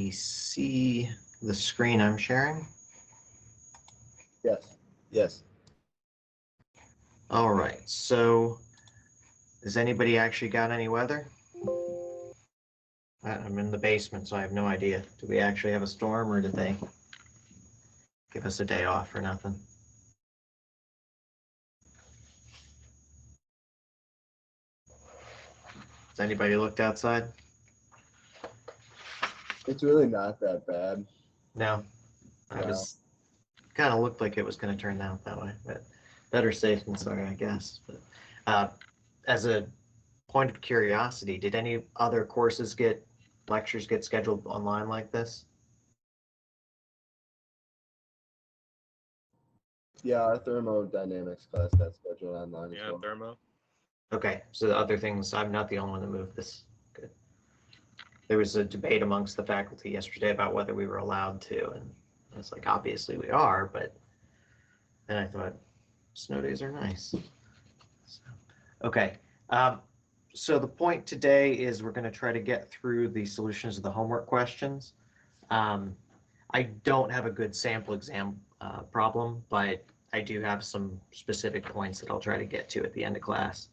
everybody see the screen I'm sharing? Yes. Yes. All right, so has anybody actually got any weather? I'm in the basement, so I have no idea. Do we actually have a storm, or did they give us a day off for nothing? Has anybody looked outside? It's really not that bad. No. I No. was kind of looked like it was going to turn out that way, but better safe than sorry, I guess. But as a point of curiosity, did any other lectures get scheduled online like this? Yeah, our thermodynamics class got scheduled online as Yeah, well. thermo. Okay, so the other things, I'm not the only one that moved this. Good. There was a debate amongst the faculty yesterday about whether we were allowed to, and it's like, obviously we are, but then I thought, snow days are nice. So, okay, so the point today is we're going to try to get through the solutions of the homework questions. I don't have a good sample exam problem, but I do have some specific points that I'll try to get to at the end of class.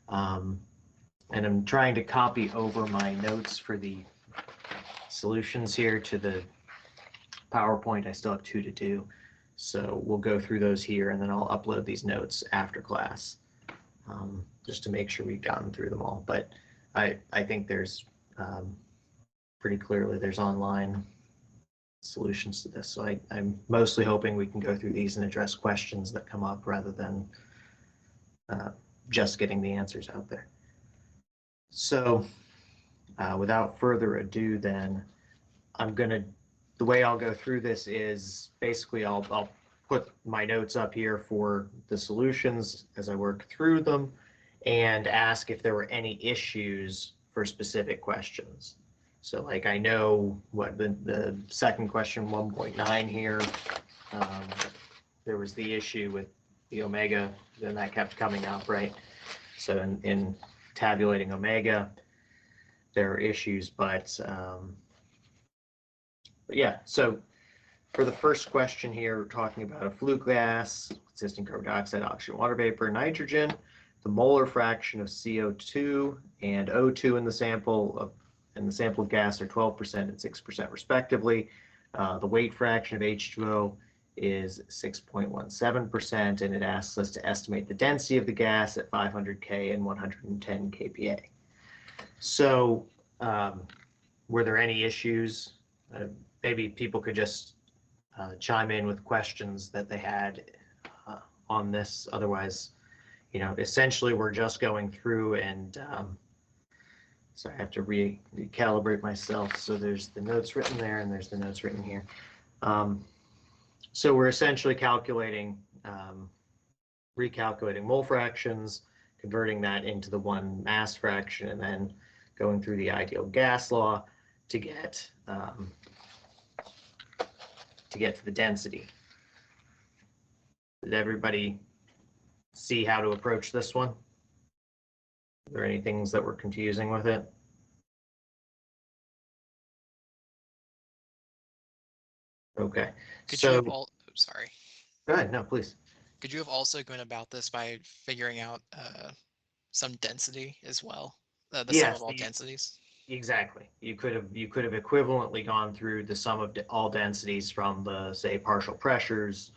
And I'm trying to copy over my notes for the solutions here to the PowerPoint. I still have 2 to do. So we'll go through those here, and then I'll upload these notes after class, just to make sure we've gotten through them all. But I think there's pretty clearly there's online solutions to this. So I'm mostly hoping we can go through these and address questions that come up rather than just getting the answers out there. So without further ado, then the way I'll go through this is basically I'll put my notes up here for the solutions as I work through them and ask if there were any issues for specific questions. So like I know what the second question 1.9 here, there was the issue with the omega, then that kept coming up, right? So in tabulating omega, there are issues, but yeah, so for the first question here, we're talking about a flue gas consisting of carbon dioxide, oxygen, water vapor, nitrogen. The molar fraction of CO2 and O2 in the sample of gas are 12% and 6% respectively. The weight fraction of H2O is 6.17%, and it asks us to estimate the density of the gas at 500 K and 110 kPa. So were there any issues? Maybe people could just chime in with questions that they had on this. Otherwise, essentially we're just going through and so I have to recalibrate myself. So there's the notes written there and there's the notes written here. So we're essentially recalculating mole fractions, converting that into the one mass fraction, and then going through the ideal gas law to get to the density. Did everybody see how to approach this one? Are there any things that were confusing with it? Okay. Sorry. Go ahead. No, please. Could you have also gone about this by figuring out some density as well? The sum of all densities? Exactly. You could have equivalently gone through the sum of all densities from the, say, partial pressures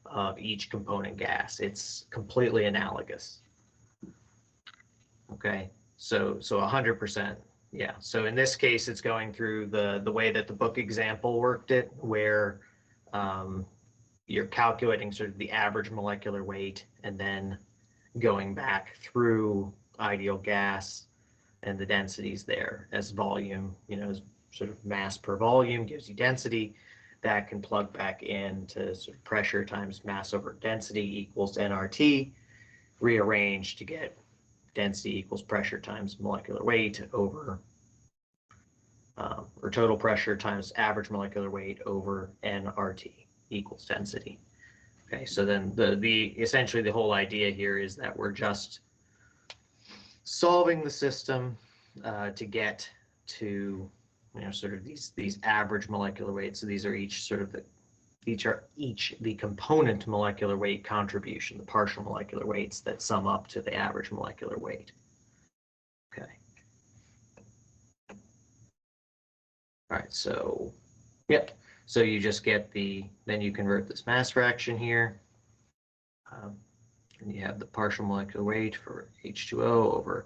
of each component gas. It's completely analogous. Okay, so 100%. Yeah. So in this case, it's going through the way that the book example worked it, where you're calculating sort of the average molecular weight and then going back through ideal gas and the densities there as volume, as sort of mass per volume gives you density. That can plug back into sort of pressure times mass over density equals nRT, rearrange to get density equals pressure times molecular weight over, or total pressure times average molecular weight over nRT equals density. Okay, so then essentially the whole idea here is that we're just solving the system to get to sort of these average molecular weights. So these are each sort of the component molecular weight contribution, the partial molecular weights that sum up to the average molecular weight. Okay. All right, so, yep. So you just get then you convert this mass fraction here. And you have the partial molecular weight for H2O over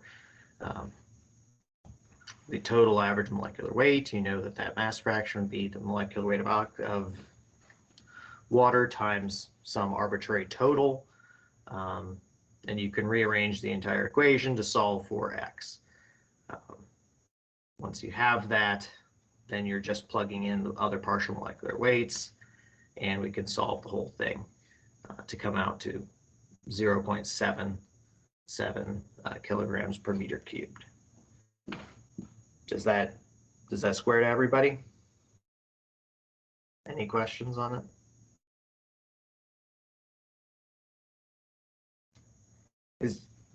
the total average molecular weight. You know that mass fraction would be the molecular weight of water times some arbitrary total. And you can rearrange the entire equation to solve for X. Once you have that, then you're just plugging in the other partial molecular weights, and we can solve the whole thing to come out to 0.77 kilograms per meter cubed. Does that square to everybody? Any questions on it?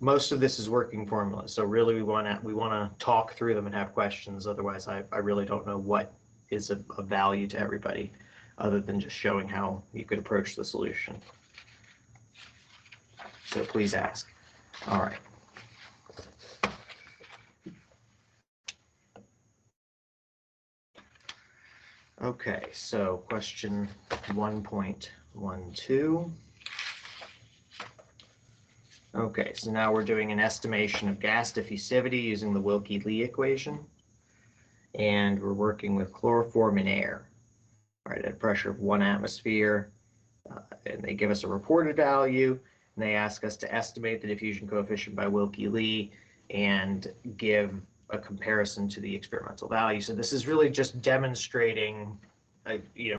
Most of this is working formulas, so really we want to talk through them and have questions. Otherwise, I really don't know what is of value to everybody, other than just showing how you could approach the solution. So please ask. All right. Okay, so question 1.12. Okay, so now we're doing an estimation of gas diffusivity using the Wilkie-Lee equation. And we're working with chloroform in air, right, at a pressure of 1 atmosphere. And they give us a reported value, and they ask us to estimate the diffusion coefficient by Wilkie-Lee and give a comparison to the experimental value. So this is really just demonstrating,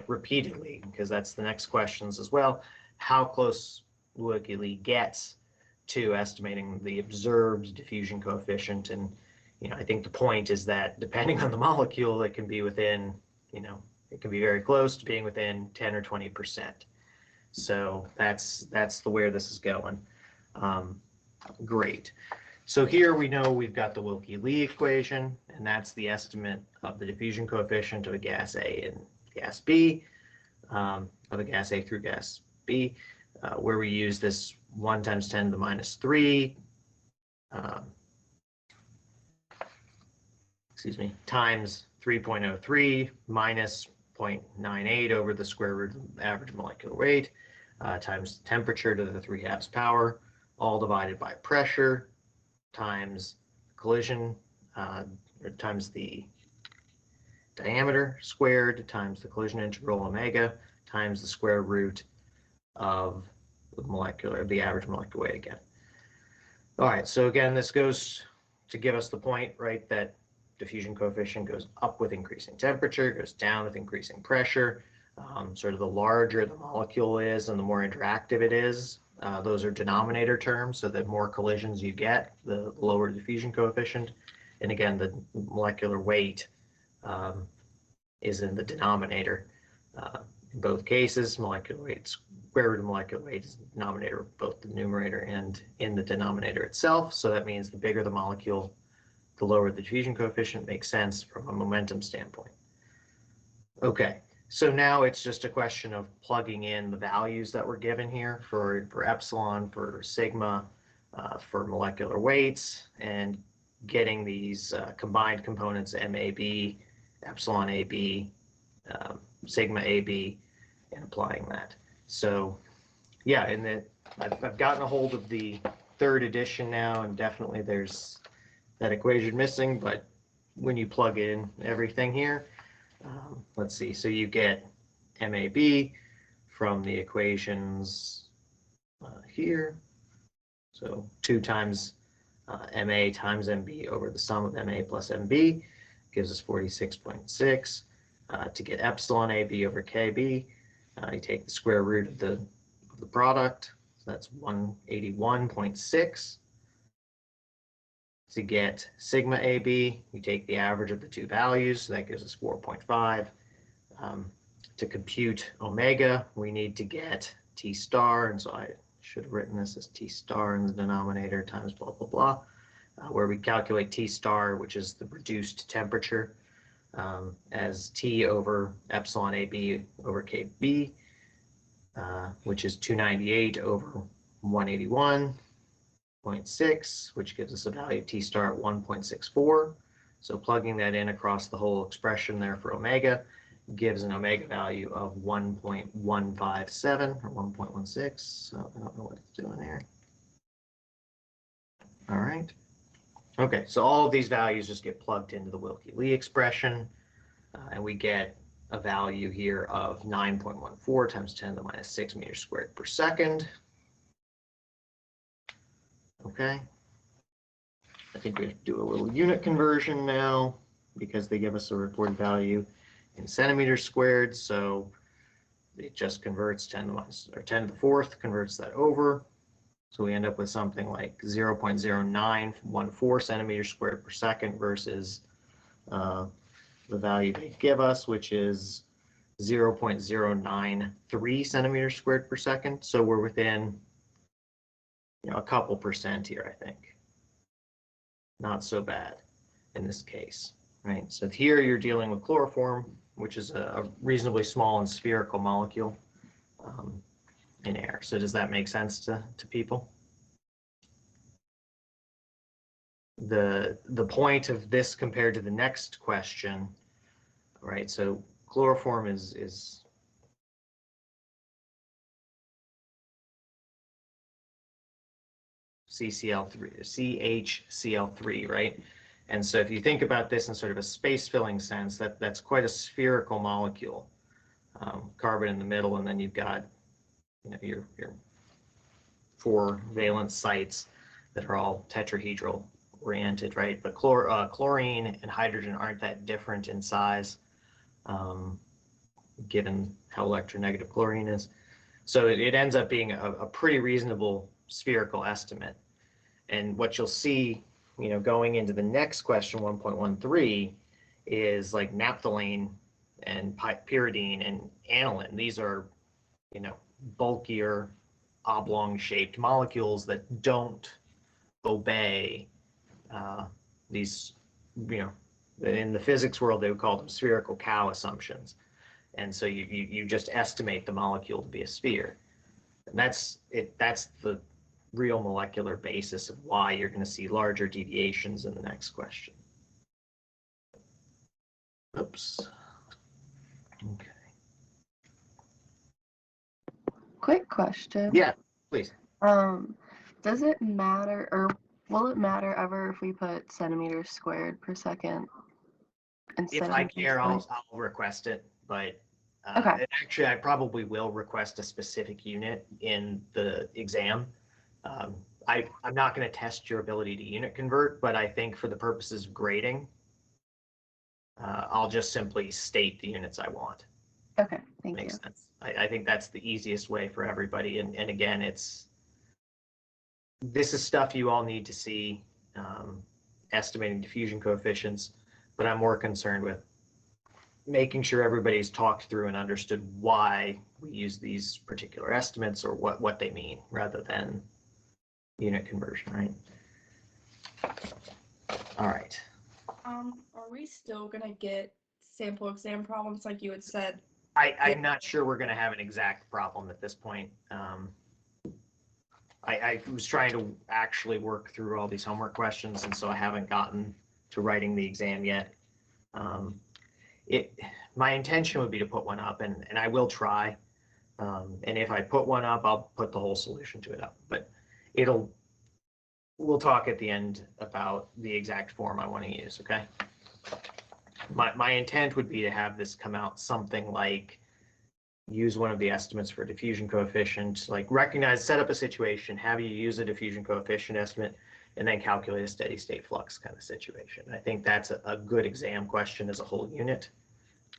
repeatedly, because that's the next questions as well, how close Wilkie-Lee gets to estimating the observed diffusion coefficient. And I think the point is that depending on the molecule, it can be within, it can be very close to being within 10 or 20%. So that's where this is going. Great. So here we know we've got the Wilkie-Lee equation, and that's the estimate of the diffusion coefficient of a gas A and gas B, of a gas A through gas B, where we use this 1 times 10 to the minus 3, times 3.03 minus 0.98 over the square root of the average molecular weight, times temperature to the 3/2 power, all divided by pressure, times collision, times the diameter squared, times the collision integral omega, times the square root of the average molecular weight again. All right, so again, this goes to give us the point, right, that diffusion coefficient goes up with increasing temperature, goes down with increasing pressure. Sort of the larger the molecule is and the more interactive it is, those are denominator terms, so the more collisions you get, the lower diffusion coefficient. And again, the molecular weight is in the denominator. In both cases, molecular weight, square root of molecular weight is the denominator of both the numerator and in the denominator itself. So that means the bigger the molecule, the lower the diffusion coefficient. Makes sense from a momentum standpoint. Okay, so now it's just a question of plugging in the values that were given here for epsilon, for sigma, for molecular weights, and getting these combined components MAB, epsilon AB, sigma AB, and applying that. So yeah, and I've gotten a hold of the 3rd edition now, and definitely there's that equation missing, but when you plug in everything here, let's see, so you get MAB from the equations here. So 2 times MA times MB over the sum of MA plus MB gives us 46.6. To get epsilon AB over KB, you take the square root of the product, so that's 181.6. To get sigma AB, you take the average of the 2 values, so that gives us 4.5. To compute omega, we need to get T star, and so I should have written this as T star in the denominator times blah, blah, blah, where we calculate T star, which is the reduced temperature. as T over epsilon AB over KB, which is 298 over 181.6, which gives us a value of T star at 1.64. So plugging that in across the whole expression there for omega gives an omega value of 1.157 or 1.16. So I don't know what it's doing there. All right. Okay, so all of these values just get plugged into the Wilkie-Lee expression, and we get a value here of 9.14 times 10 to the minus 6 meters squared per second. Okay. I think we have to do a little unit conversion now because they give us a reported value in centimeters squared. So it just converts 10 to the minus, or 10 to the fourth, converts that over. So we end up with something like 0.0914 centimeters squared per second versus the value they give us, which is 0.093 centimeters squared per second. So we're within, a couple percent here, I think. Not so bad in this case, right? So here you're dealing with chloroform, which is a reasonably small and spherical molecule in air. So does that make sense to people? The point of this compared to the next question, right? So chloroform is CHCl3, right? And so if you think about this in sort of a space-filling sense, that's quite a spherical molecule. Carbon in the middle, and then you've got your 4 valence sites that are all tetrahedral oriented, right? But chlorine and hydrogen aren't that different in size, given how electronegative chlorine is. So it ends up being a pretty reasonable spherical estimate. And what you'll see, going into the next question, 1.13, is like naphthalene and pyridine and aniline. These are, bulkier, oblong-shaped molecules that don't obey these, in the physics world, they would call them spherical cow assumptions. And so you just estimate the molecule to be a sphere. And that's the real molecular basis of why you're going to see larger deviations in the next question. Oops. Okay. Quick question. Yeah, please. Does it matter, or will it matter ever if we put centimeters squared per second instead If of I care, I'll meters request it, but Okay. and actually, I probably will request a specific unit in the exam. I'm not going to test your ability to unit convert, but I think for the purposes of grading, I'll just simply state the units I want. Okay, thank Makes you. sense. I think that's the easiest way for everybody. And again, this is stuff you all need to see, estimating diffusion coefficients, but I'm more concerned with making sure everybody's talked through and understood why we use these particular estimates or what they mean rather than unit conversion, right? All right. Are we still gonna get sample exam problems like you had said? I'm not sure we're going to have an exact problem at this point. I was trying to actually work through all these homework questions, and so I haven't gotten to writing the exam yet. My intention would be to put one up, and I will try. And if I put one up, I'll put the whole solution to it up. But we'll talk at the end about the exact form I want to use, okay? My intent would be to have this come out something like use one of the estimates for diffusion coefficient, like set up a situation, have you use a diffusion coefficient estimate, and then calculate a steady state flux kind of situation. I think that's a good exam question as a whole unit.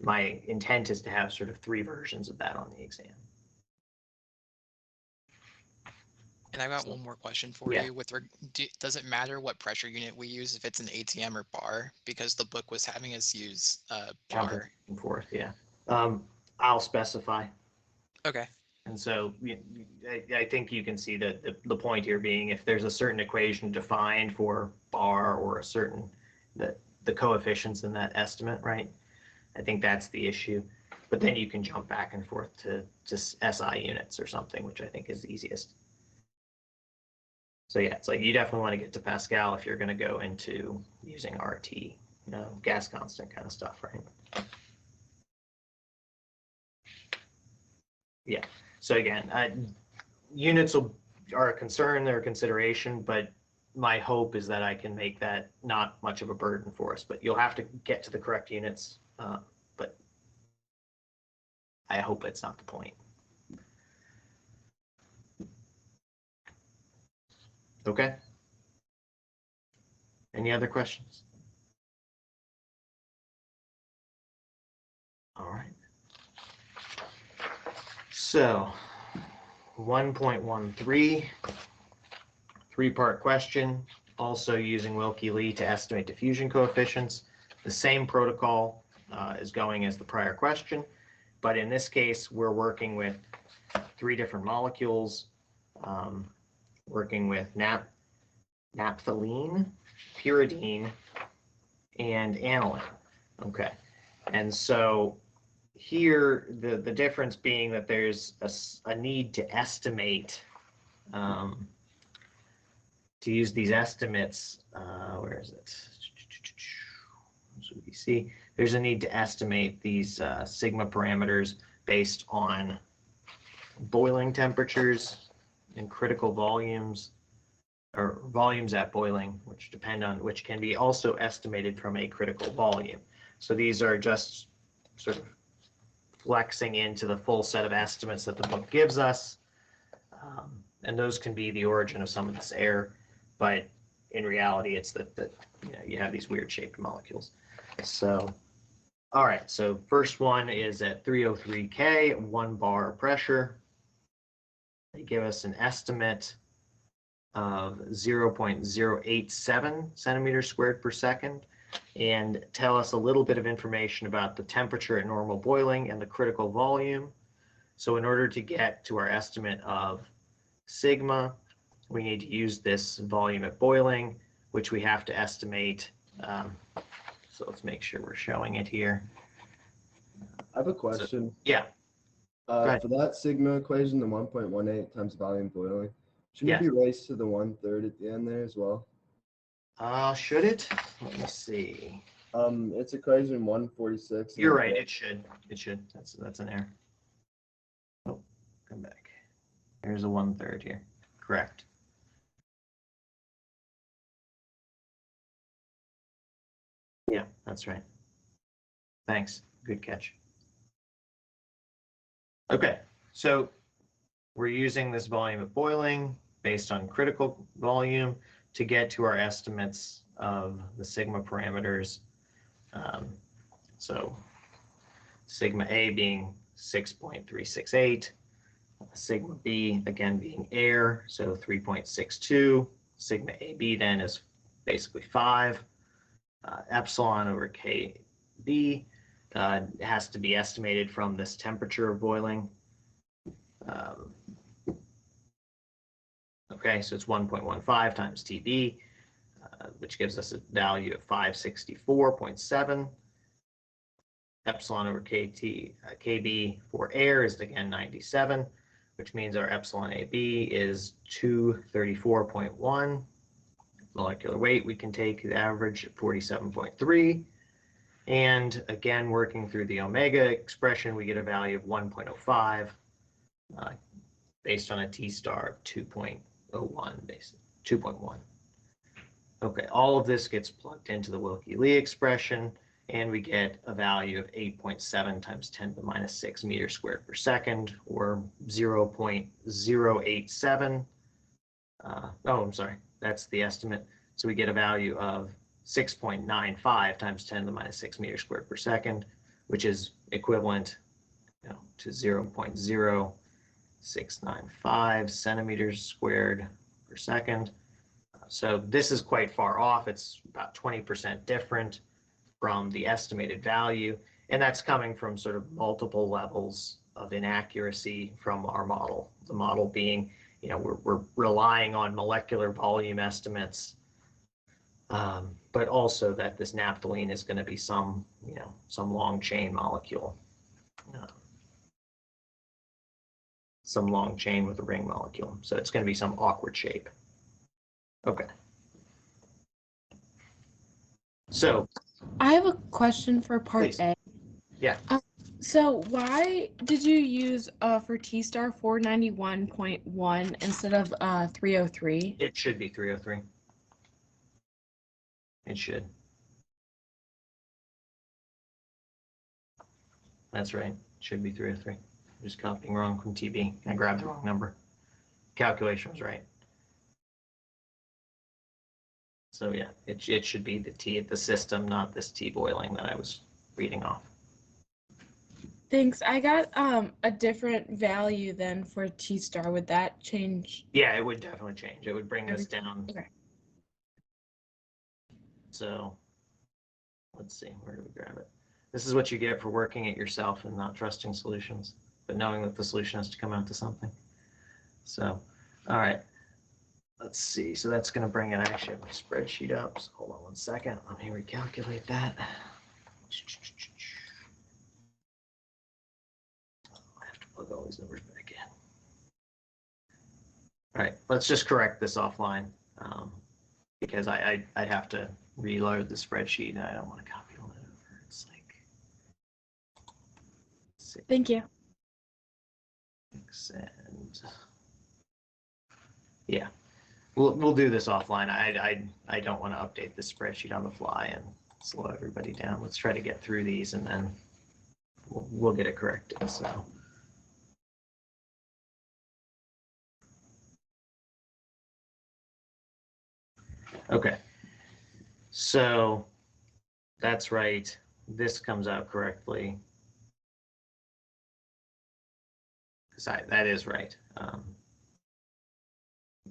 My intent is to have sort of 3 versions of that on the exam. And I got one more question for Yeah. you. Does it matter what pressure unit we use if it's an ATM or bar? Because the book was having us use Counting bar. and forth, yeah. I'll specify. Okay. And so I think you can see the point here being if there's a certain equation defined for bar or a certain the coefficients in that estimate, right? I think that's the issue. But then you can jump back and forth to just SI units or something, which I think is the easiest. So yeah, it's like you definitely want to get to Pascal if you're going to go into using RT, you know, gas constant kind of stuff, right? Yeah. So again, units are a concern, they're a consideration, but my hope is that I can make that not much of a burden for us. But you'll have to get to the correct units. But I hope it's not the point. Okay. Any other questions? All right. So 1.13, three-part question, also using Wilkie-Lee to estimate diffusion coefficients. The same protocol is going as the prior question, but in this case, we're working with 3 different molecules, working with naphthalene, pyridine, and aniline. Okay, and so here the difference being that there's a need to estimate, to use these estimates. Where is it? So we see there's a need to estimate these sigma parameters based on boiling temperatures and critical volumes, or volumes at boiling, which can be also estimated from a critical volume. So these are just sort of flexing into the full set of estimates that the book gives us. And those can be the origin of some of this error, but in reality, it's that you know, you have these weird shaped molecules. So, all right, so first one is at 303 K, 1 bar pressure. They give us an estimate of 0.087 centimeters squared per second, and tell us a little bit of information about the temperature at normal boiling and the critical volume. So in order to get to our estimate of sigma, we need to use this volume at boiling, which we have to estimate. So let's make sure we're showing it here. I have a question. Yeah. For that sigma equation, the 1.18 times volume boiling, shouldn't it be raised to the 1/3 at the end there as well? Should it? Let me see. It's equation 146. You're right. It should. It should. That's an error. Oh, come back. There's a 1/3 here. Correct. Yeah, that's right. Thanks. Good catch. Okay, so we're using this volume at boiling based on critical volume to get to our estimates of the sigma parameters. So sigma A being 6.368, sigma B again being air, so 3.62, sigma AB then is basically 5, epsilon over KB has to be estimated from this temperature of boiling. Okay, so it's 1.15 times TB, which gives us a value of 564.7. Epsilon over KB for air is again 97, which means our epsilon AB is 234.1. Molecular weight, we can take the average at 47.3. And again, working through the omega expression, we get a value of 1.05 based on a T star of 2.01, basically 2.1. Okay, all of this gets plugged into the Wilkie-Lee expression, and we get a value of 8.7 times 10 to the minus 6 meters squared per second, or 0.087. Oh, I'm sorry, that's the estimate. So we get a value of 6.95 times 10 to the minus 6 meters squared per second, which is equivalent, you know, to 0.0695 centimeters squared per second. So this is quite far off. It's about 20% different from the estimated value, and that's coming from sort of multiple levels of inaccuracy from our model. The model being, you know, we're relying on molecular volume estimates but also that this naphthalene is going to be some, some long chain molecule. Some long chain with a ring molecule. So it's going to be some awkward shape. Okay. So I have a question for part please. A. Yeah. So why did you use for T star 491.1 instead of 303? It should be 303. It should. That's right. It should be 303. Just copying wrong from TB. I grabbed the wrong number. Calculation was right. So yeah, it should be the T at the system, not this T boiling that I was reading off. Thanks. I got a different value then for T star. Would that change? Yeah, it would definitely change. It would bring this down. Okay. So let's see, where do we grab it? This is what you get for working it yourself and not trusting solutions, but knowing that the solution has to come out to something. So, all right, let's see. So that's going to bring it. I actually have my spreadsheet up. So hold on 1 second. Let me recalculate that. I have to plug all these numbers back in. All right, let's just correct this offline because I'd have to reload the spreadsheet and I don't want to copy all that over. It's like, Thank you. and yeah, we'll do this offline. I don't want to update the spreadsheet on the fly and slow everybody down. Let's try to get through these and then we'll get it corrected. So. Okay, so that's right. This comes out correctly. That is right.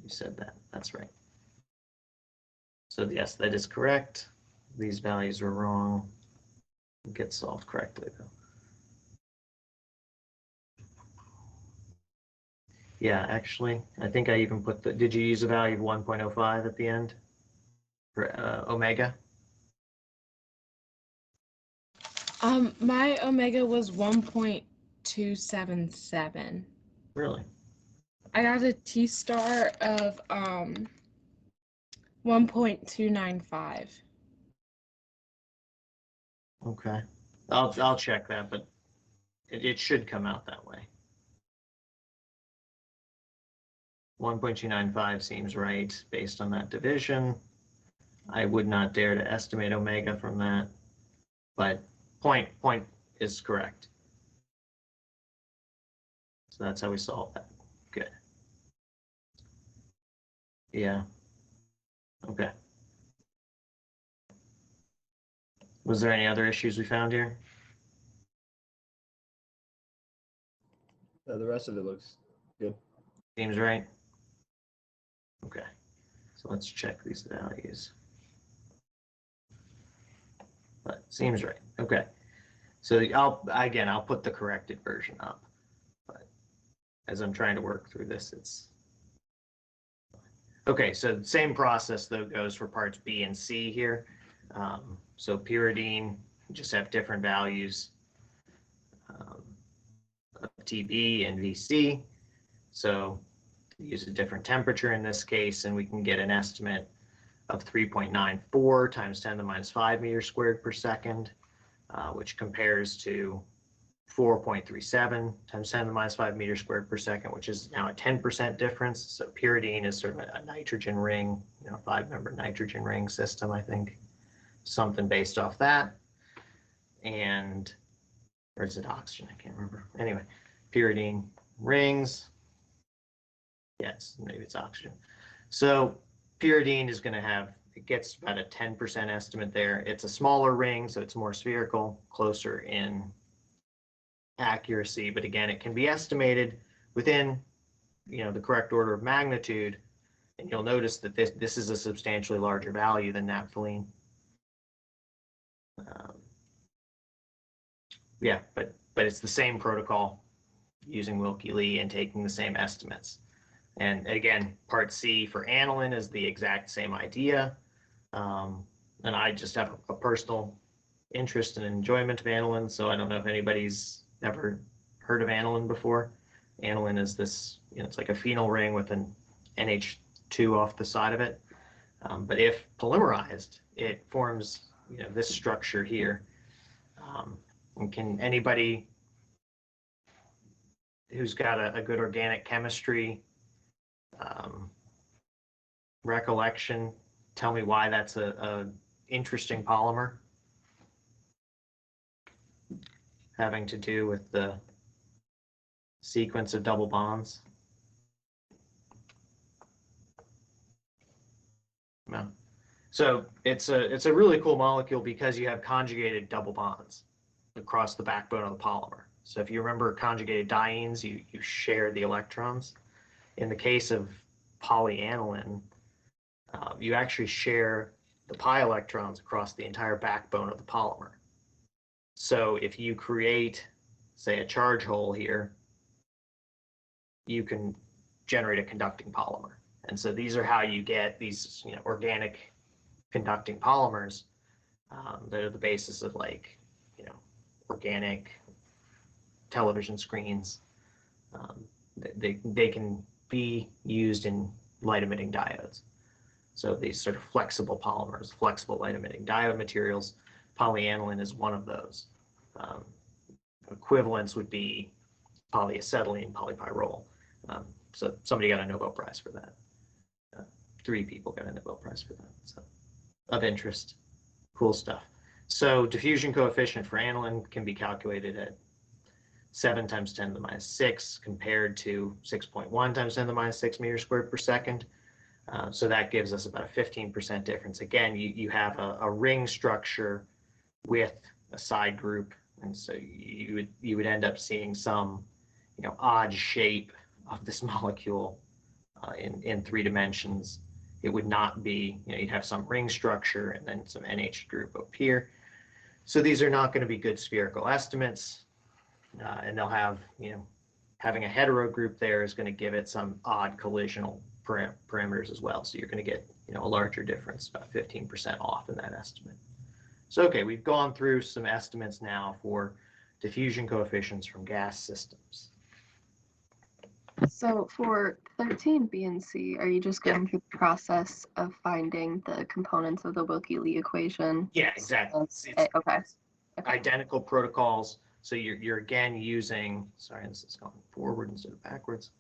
You said that. That's right. So yes, that is correct. These values are wrong. Get solved correctly though. Yeah, actually, I think I even put the. Did you use a value of 1.05 at the end for omega? My omega was 1.277. Really? I got a T star of 1.295. Okay, I'll check that, but it should come out that way. 1.295 seems right based on that division. I would not dare to estimate omega from that, but point is correct. So that's how we solve that. Good. Yeah. Okay. Was there any other issues we found here? The rest of it looks good. Seems right. Okay. So let's check these values. But seems right. Okay. So I'll put the corrected version up. But as I'm trying to work through this, it's okay. So same process though goes for parts B and C here. So pyridine, just have different values of TB and VC. So use a different temperature in this case, and we can get an estimate of 3.94 times 10 to the minus 5 meters squared per second, which compares to 4.37 times 10 to the minus 5 meters squared per second, which is now a 10% difference. So pyridine is sort of a nitrogen ring, 5-member nitrogen ring system, I think. Something based off that. And, or is it oxygen? I can't remember. Anyway, pyridine rings. Yes, maybe it's oxygen. So pyridine is going to have, it gets about a 10% estimate there. It's a smaller ring, so it's more spherical, closer in accuracy. But again, it can be estimated within, the correct order of magnitude. And you'll notice that this is a substantially larger value than naphthalene. Yeah, but it's the same protocol using Wilkie-Lee and taking the same estimates. And again, part C for aniline is the exact same idea. And I just have a personal interest and enjoyment of aniline, so I don't know if anybody's ever heard of aniline before. Aniline is this, it's like a phenyl ring with an NH2 off the side of it. But if polymerized, it forms, this structure here. And can anybody who's got a good organic chemistry recollection tell me why that's a interesting polymer having to do with the sequence of double bonds? No. So it's a really cool molecule because you have conjugated double bonds across the backbone of the polymer. So if you remember conjugated dienes, you share the electrons. In the case of polyaniline, you actually share the pi electrons across the entire backbone of the polymer. So if you create, say, a charge hole here, you can generate a conducting polymer. And so these are how you get these, organic conducting polymers that are the basis of, like, organic television screens. They can be used in light emitting diodes. So these sort of flexible polymers, flexible light emitting diode materials, polyaniline is one of those. Equivalents would be polyacetylene, polypyrrole. So somebody got a Nobel Prize for that. 3 people got a Nobel Prize for that. So of interest, cool stuff. So diffusion coefficient for aniline can be calculated at 7 times 10 to the minus 6 compared to 6.1 times 10 to the minus 6 meters squared per second. So that gives us about a 15% difference. Again, you have a ring structure with a side group, and so you would end up seeing some odd shape of this molecule in 3 dimensions. It would not be, you'd have some ring structure and then some NH group up here. So these are not going to be good spherical estimates, and they'll have, having a hetero group there is going to give it some odd collisional parameters as well. So you're going to get, a larger difference, about 15% off in that estimate. So, okay, we've gone through some estimates now for diffusion coefficients from gas systems. So for 13B and C, are you just going through the process of finding the components of the Wilkie-Lee equation? Yeah, exactly. Okay. Identical protocols. So you're again using, sorry, this is going forward instead of backwards.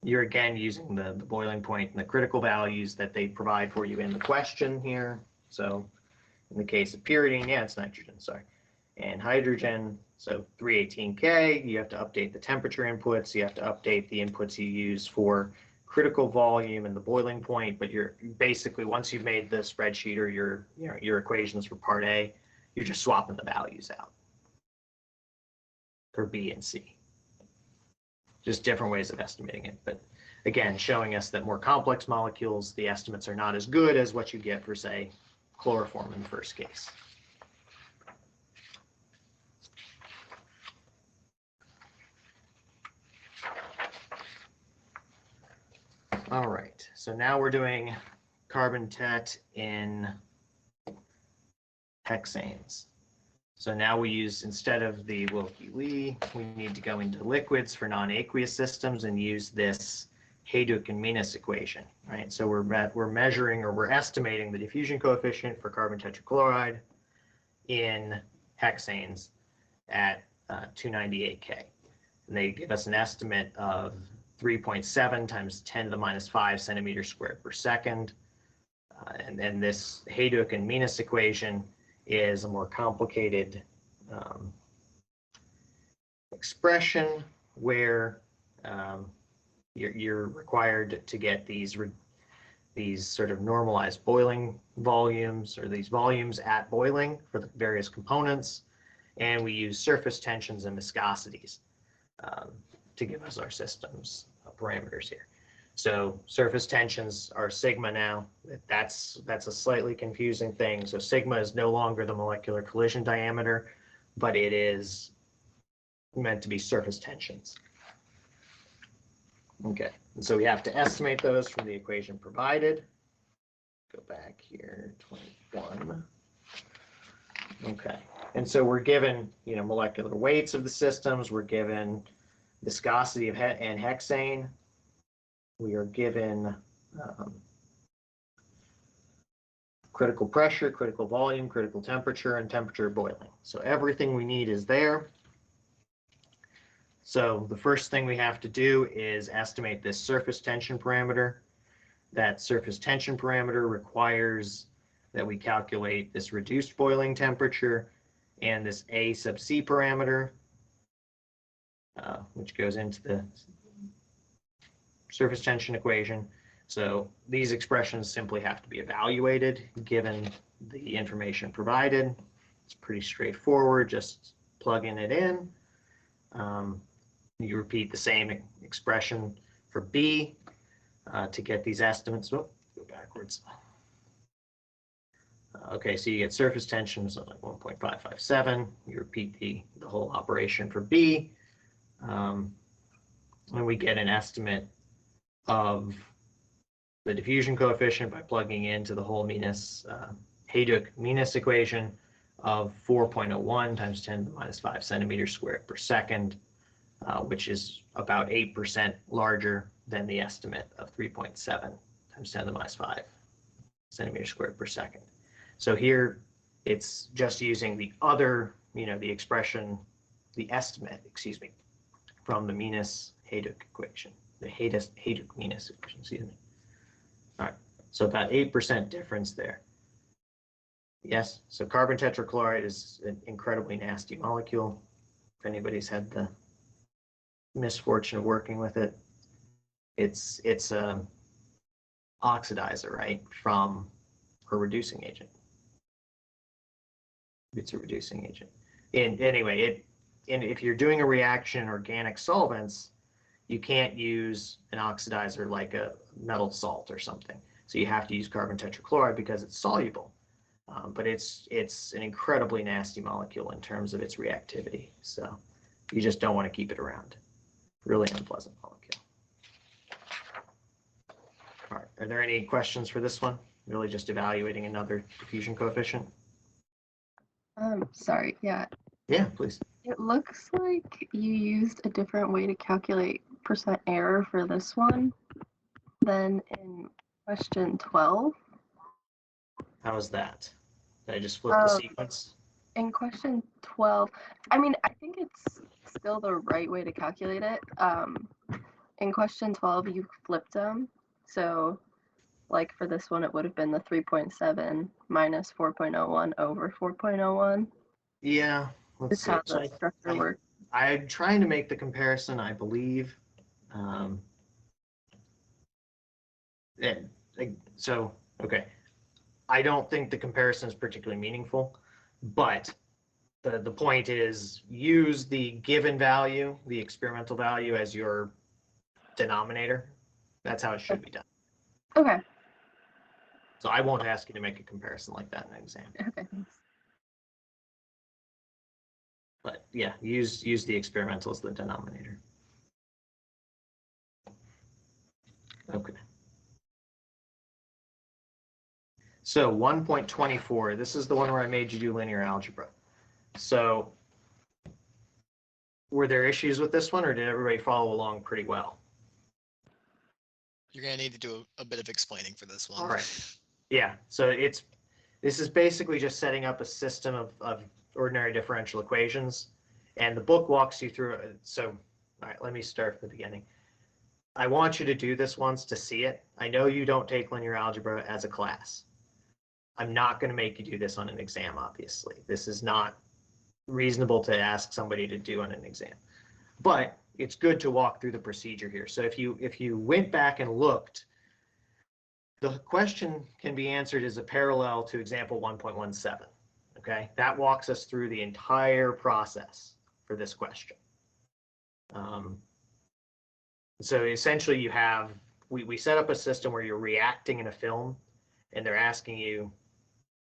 You're again using the boiling point and the critical values that they provide for you in the question here. So in the case of pyridine, yeah, it's nitrogen, sorry. And hydrogen, so 318K, you have to update the temperature inputs, you have to update the inputs you use for critical volume and the boiling point, but you're basically, once you've made the spreadsheet or your equations for part A, you're just swapping the values out for B and C. Just different ways of estimating it, but again, showing us that more complex molecules, the estimates are not as good as what you get for, say, chloroform in the first case. All right, so now we're doing carbon tet in hexanes. So now we use, instead of the Wilkie-Lee, we need to go into liquids for non-aqueous systems and use this Hayduk and Minas equation, right? So we're measuring, or we're estimating the diffusion coefficient for carbon tetrachloride in hexanes at 298K. And they give us an estimate of 3.7 times 10 to the minus 5 centimeters squared per second. And then this Hayduk and Minas equation is a more complicated expression where you're required to get these sort of normalized boiling volumes, or these volumes at boiling for the various components, and we use surface tensions and viscosities to give us our system's parameters here. So surface tensions are sigma now. That's a slightly confusing thing. So sigma is no longer the molecular collision diameter, but it is meant to be surface tensions. Okay, and so we have to estimate those from the equation provided. go back here, 21. Okay, and so we're given, molecular weights of the systems. We're given viscosity of and hexane. We are given critical pressure, critical volume, critical temperature, and temperature of boiling. So everything we need is there. So the first thing we have to do is estimate this surface tension parameter. That surface tension parameter requires that we calculate this reduced boiling temperature and this A sub C parameter, which goes into the surface tension equation. So these expressions simply have to be evaluated given the information provided. It's pretty straightforward, just plugging it in. You repeat the same expression for B to get these estimates. Oh, go backwards. Okay, so you get surface tension, so like 1.557. You repeat the whole operation for B. And we get an estimate of the diffusion coefficient by plugging into the whole Hajduk-Minus equation of 4.01 times 10 to the minus 5 centimeters squared per second, which is about 8% larger than the estimate of 3.7 times 10 to the minus 5 centimeters squared per second. So here it's just using the other, the expression, the estimate, from the Minus-Hajduk equation, the Hajduk-Minus equation, excuse me. All right, so about 8% difference there. Yes, so carbon tetrachloride is an incredibly nasty molecule. If anybody's had the misfortune of working with it, it's a oxidizer, right, from a reducing agent. It's a reducing agent. And anyway, if you're doing a reaction in organic solvents, you can't use an oxidizer like a metal salt or something. So you have to use carbon tetrachloride because it's soluble. But it's an incredibly nasty molecule in terms of its reactivity. So you just don't want to keep it around. Really unpleasant molecule. All right, are there any questions for this one? Really just evaluating another diffusion coefficient. Sorry, yeah. Yeah, please. It looks like you used a different way to calculate percent error for this one than in question 12. How is that? Did I just flip the sequence? In question 12, I mean, I think it's still the right way to calculate it. In question 12, you flipped them. So, like for this one, it would have been the 3.7 minus 4.01 over 4.01. Yeah, let's It's see. how So the structure works. I'm trying to make the comparison, I believe. Okay. I don't think the comparison is particularly meaningful, but the point is use the given value, the experimental value, as your denominator. That's how it should be done. Okay. So I won't ask you to make a comparison like that in an exam. Okay, thanks. But yeah, use the experimental as the denominator. Okay. So 1.24, this is the one where I made you do linear algebra. So were there issues with this one, or did everybody follow along pretty well? You're going to need to do a bit of explaining for this one. All right. Yeah, so this is basically just setting up a system of ordinary differential equations, and the book walks you through it. So, all right, let me start from the beginning. I want you to do this once to see it. I know you don't take linear algebra as a class. I'm not going to make you do this on an exam, obviously. This is not reasonable to ask somebody to do on an exam. But it's good to walk through the procedure here. So if you went back and looked, the question can be answered as a parallel to example 1.17. Okay, that walks us through the entire process for this question. So essentially you have, we set up a system where you're reacting in a film, and they're asking you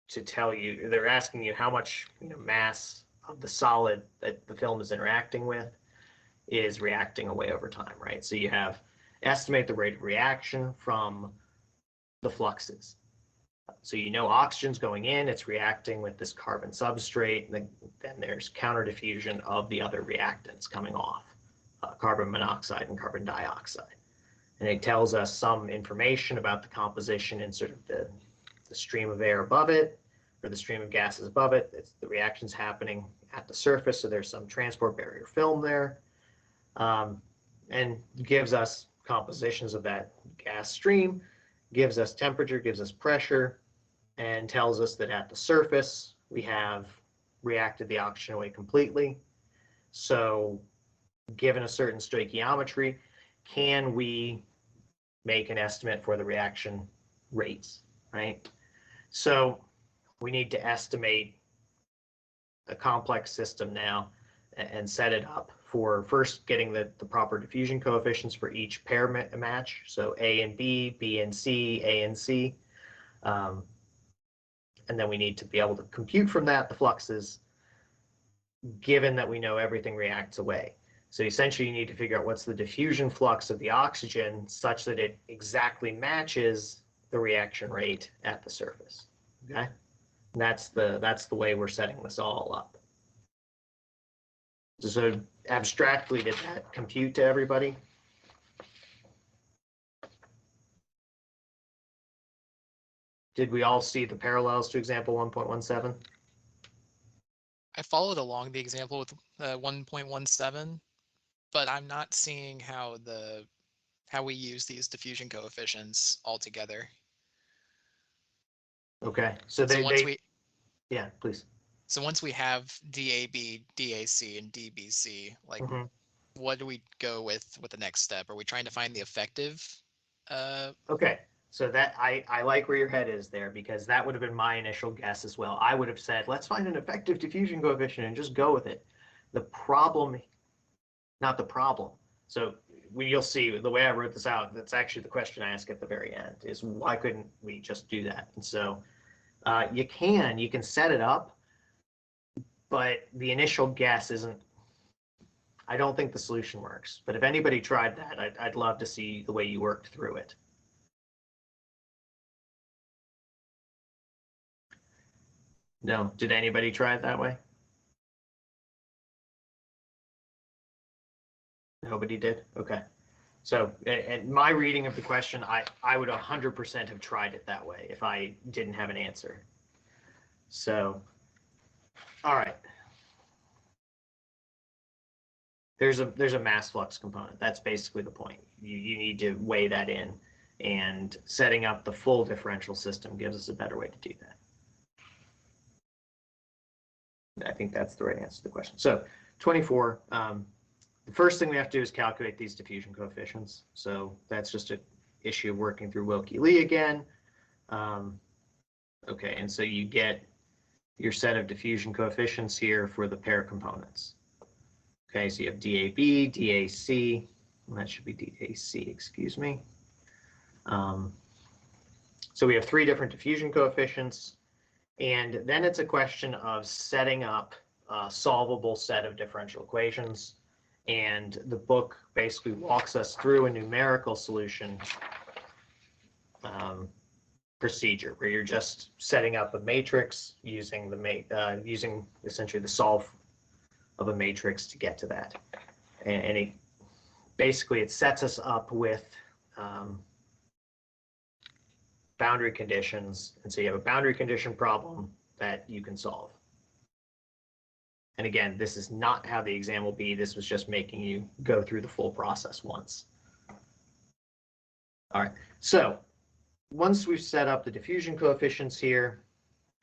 to tell you, they're asking you how much mass of the solid that the film is interacting with is reacting away over time, right? So you have estimate the rate of reaction from the fluxes. So you know oxygen's going in, it's reacting with this carbon substrate, and then there's counter diffusion of the other reactants coming off, carbon monoxide and carbon dioxide. And it tells us some information about the composition in sort of the stream of air above it, or the stream of gases above it. The reaction's happening at the surface, so there's some transport barrier film there, and gives us compositions of that gas stream, gives us temperature, gives us pressure, and tells us that at the surface we have reacted the oxygen away completely. So given a certain stoichiometry, can we make an estimate for the reaction rates, right? So we need to estimate a complex system now and set it up for first getting the proper diffusion coefficients for each pair match. So A and B, B and C, A and C. And then we need to be able to compute from that the fluxes, given that we know everything reacts away. So essentially you need to figure out what's the diffusion flux of the oxygen such that it exactly matches the reaction rate at the surface. Okay, and that's the way we're setting this all up. So abstractly, did that compute to everybody? Did we all see the parallels to example 1.17? I followed along the example with 1.17, but I'm not seeing how we use these diffusion coefficients all together. Okay, so yeah, please. So once we have DAB, DAC, and DBC, like what do we go with the next step? Are we trying to find the effective? Okay, so that I like where your head is there, because that would have been my initial guess as well. I would have said, let's find an effective diffusion coefficient and just go with it. The problem, not the problem. So you'll see the way I wrote this out, that's actually the question I ask at the very end, is why couldn't we just do that? And so you can set it up, but the initial guess isn't, I don't think the solution works. But if anybody tried that, I'd love to see the way you worked through it. No, did anybody try it that way? Nobody did? Okay. So, and my reading of the question, I would 100% have tried it that way if I didn't have an answer. So, all right. There's a mass flux component. That's basically the point. You need to weigh that in, and setting up the full differential system gives us a better way to do that. I think that's the right answer to the question. So 24, the first thing we have to do is calculate these diffusion coefficients. So that's just an issue of working through Wilkie-Lee again. Okay, and so you get your set of diffusion coefficients here for the pair components. Okay, so you have DAB, DAC, and that should be DAC, excuse me. So we have three different diffusion coefficients, and then it's a question of setting up a solvable set of differential equations. And the book basically walks us through a numerical solution procedure where you're just setting up a matrix using using essentially the solve of a matrix to get to that. And it basically it sets us up with boundary conditions. And so you have a boundary condition problem that you can solve. And again, this is not how the exam will be. This was just making you go through the full process once. All right, so once we've set up the diffusion coefficients here,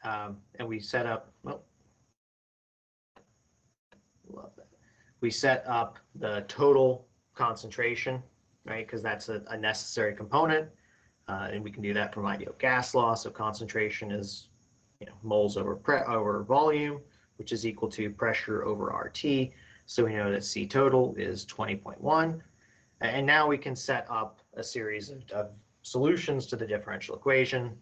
and we set up, well, love that. We set up the total concentration, right? Because that's a necessary component. And we can do that from ideal gas law. So concentration is, moles over volume, which is equal to pressure over RT. So we know that C total is 20.1. And now we can set up a series of solutions to the differential equation.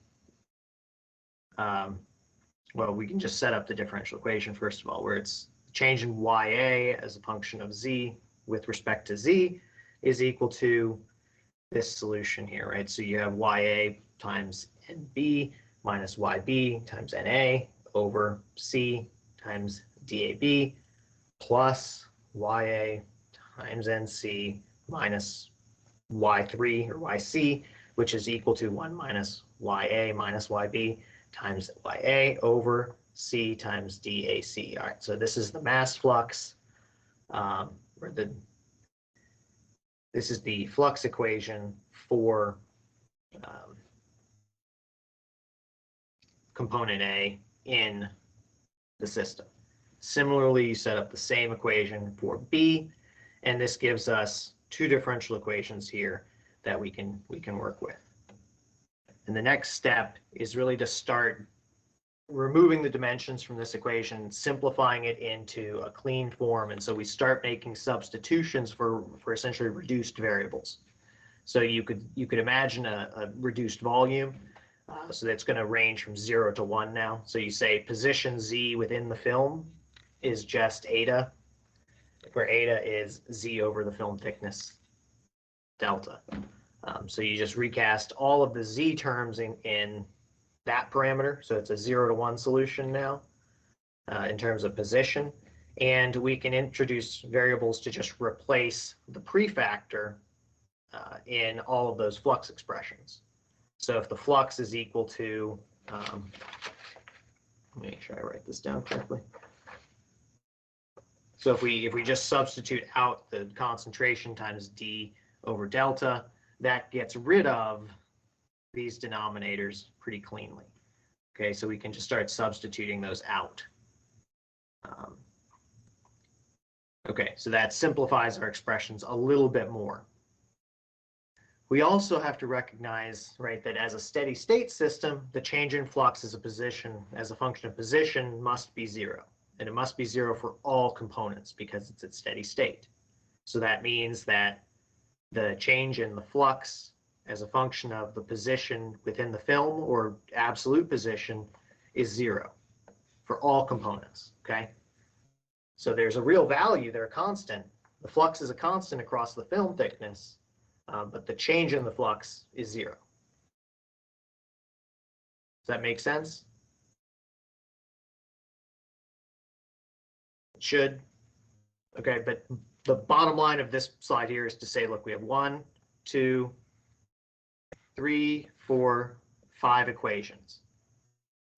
Well, we can just set up the differential equation, first of all, where it's change in YA as a function of Z with respect to Z is equal to this solution here, right? So you have YA times NB minus YB times NA over C times DAB plus YA times NC minus Y3 or YC, which is equal to 1 minus YA minus YB times YA over C times DAC. All right, so this is the mass flux, this is the flux equation for component A in the system. Similarly, you set up the same equation for B, and this gives us two differential equations here that we can work with. And the next step is really to start removing the dimensions from this equation, simplifying it into a clean form, and so we start making substitutions for essentially reduced variables. So you could imagine a reduced volume, so that's going to range from 0 to 1 now. So you say position Z within the film is just eta, where eta is Z over the film thickness delta. So you just recast all of the Z terms in that parameter. So it's a 0 to 1 solution now in terms of position. And we can introduce variables to just replace the prefactor in all of those flux expressions. So if the flux is equal to, let me make sure I write this down correctly. So if we just substitute out the concentration times D over delta, that gets rid of these denominators pretty cleanly. Okay, so we can just start substituting those out. Okay, so that simplifies our expressions a little bit more. We also have to recognize, right, that as a steady state system, the change in flux as a function of position must be 0. And it must be 0 for all components because it's at steady state. So that means that the change in the flux as a function of the position within the film or absolute position is 0 for all components, okay? So there's a real value there, constant. The flux is a constant across the film thickness, but the change in the flux is 0. Does that make sense? It should. Okay, but the bottom line of this slide here is to say, look, we have 1, 2, 3, 4, 5 equations.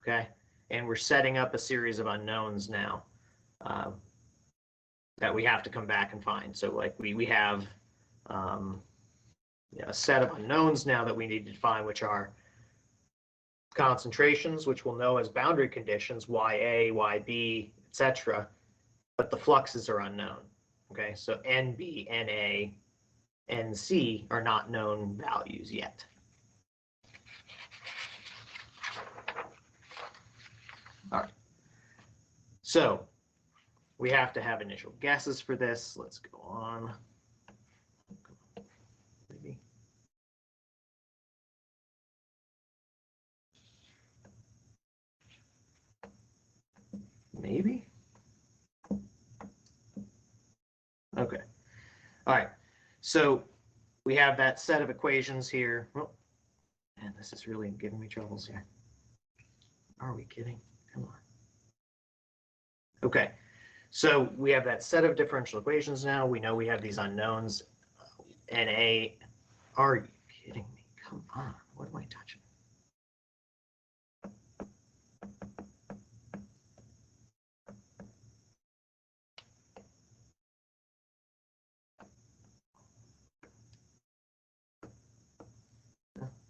Okay, and we're setting up a series of unknowns now that we have to come back and find. So like we have a set of unknowns now that we need to find, which are concentrations, which we'll know as boundary conditions, YA, YB, etc. But the fluxes are unknown. Okay, so NB, NA, NC are not known values yet. All right. So we have to have initial guesses for this. Let's go on. Maybe. Maybe. Okay. All right. So we have that set of equations here. Oh, man, this is really giving me troubles here. Are we kidding? Come on. Okay. So we have that set of differential equations now. We know we have these unknowns. NA. Are you kidding me? Come on. What am I touching?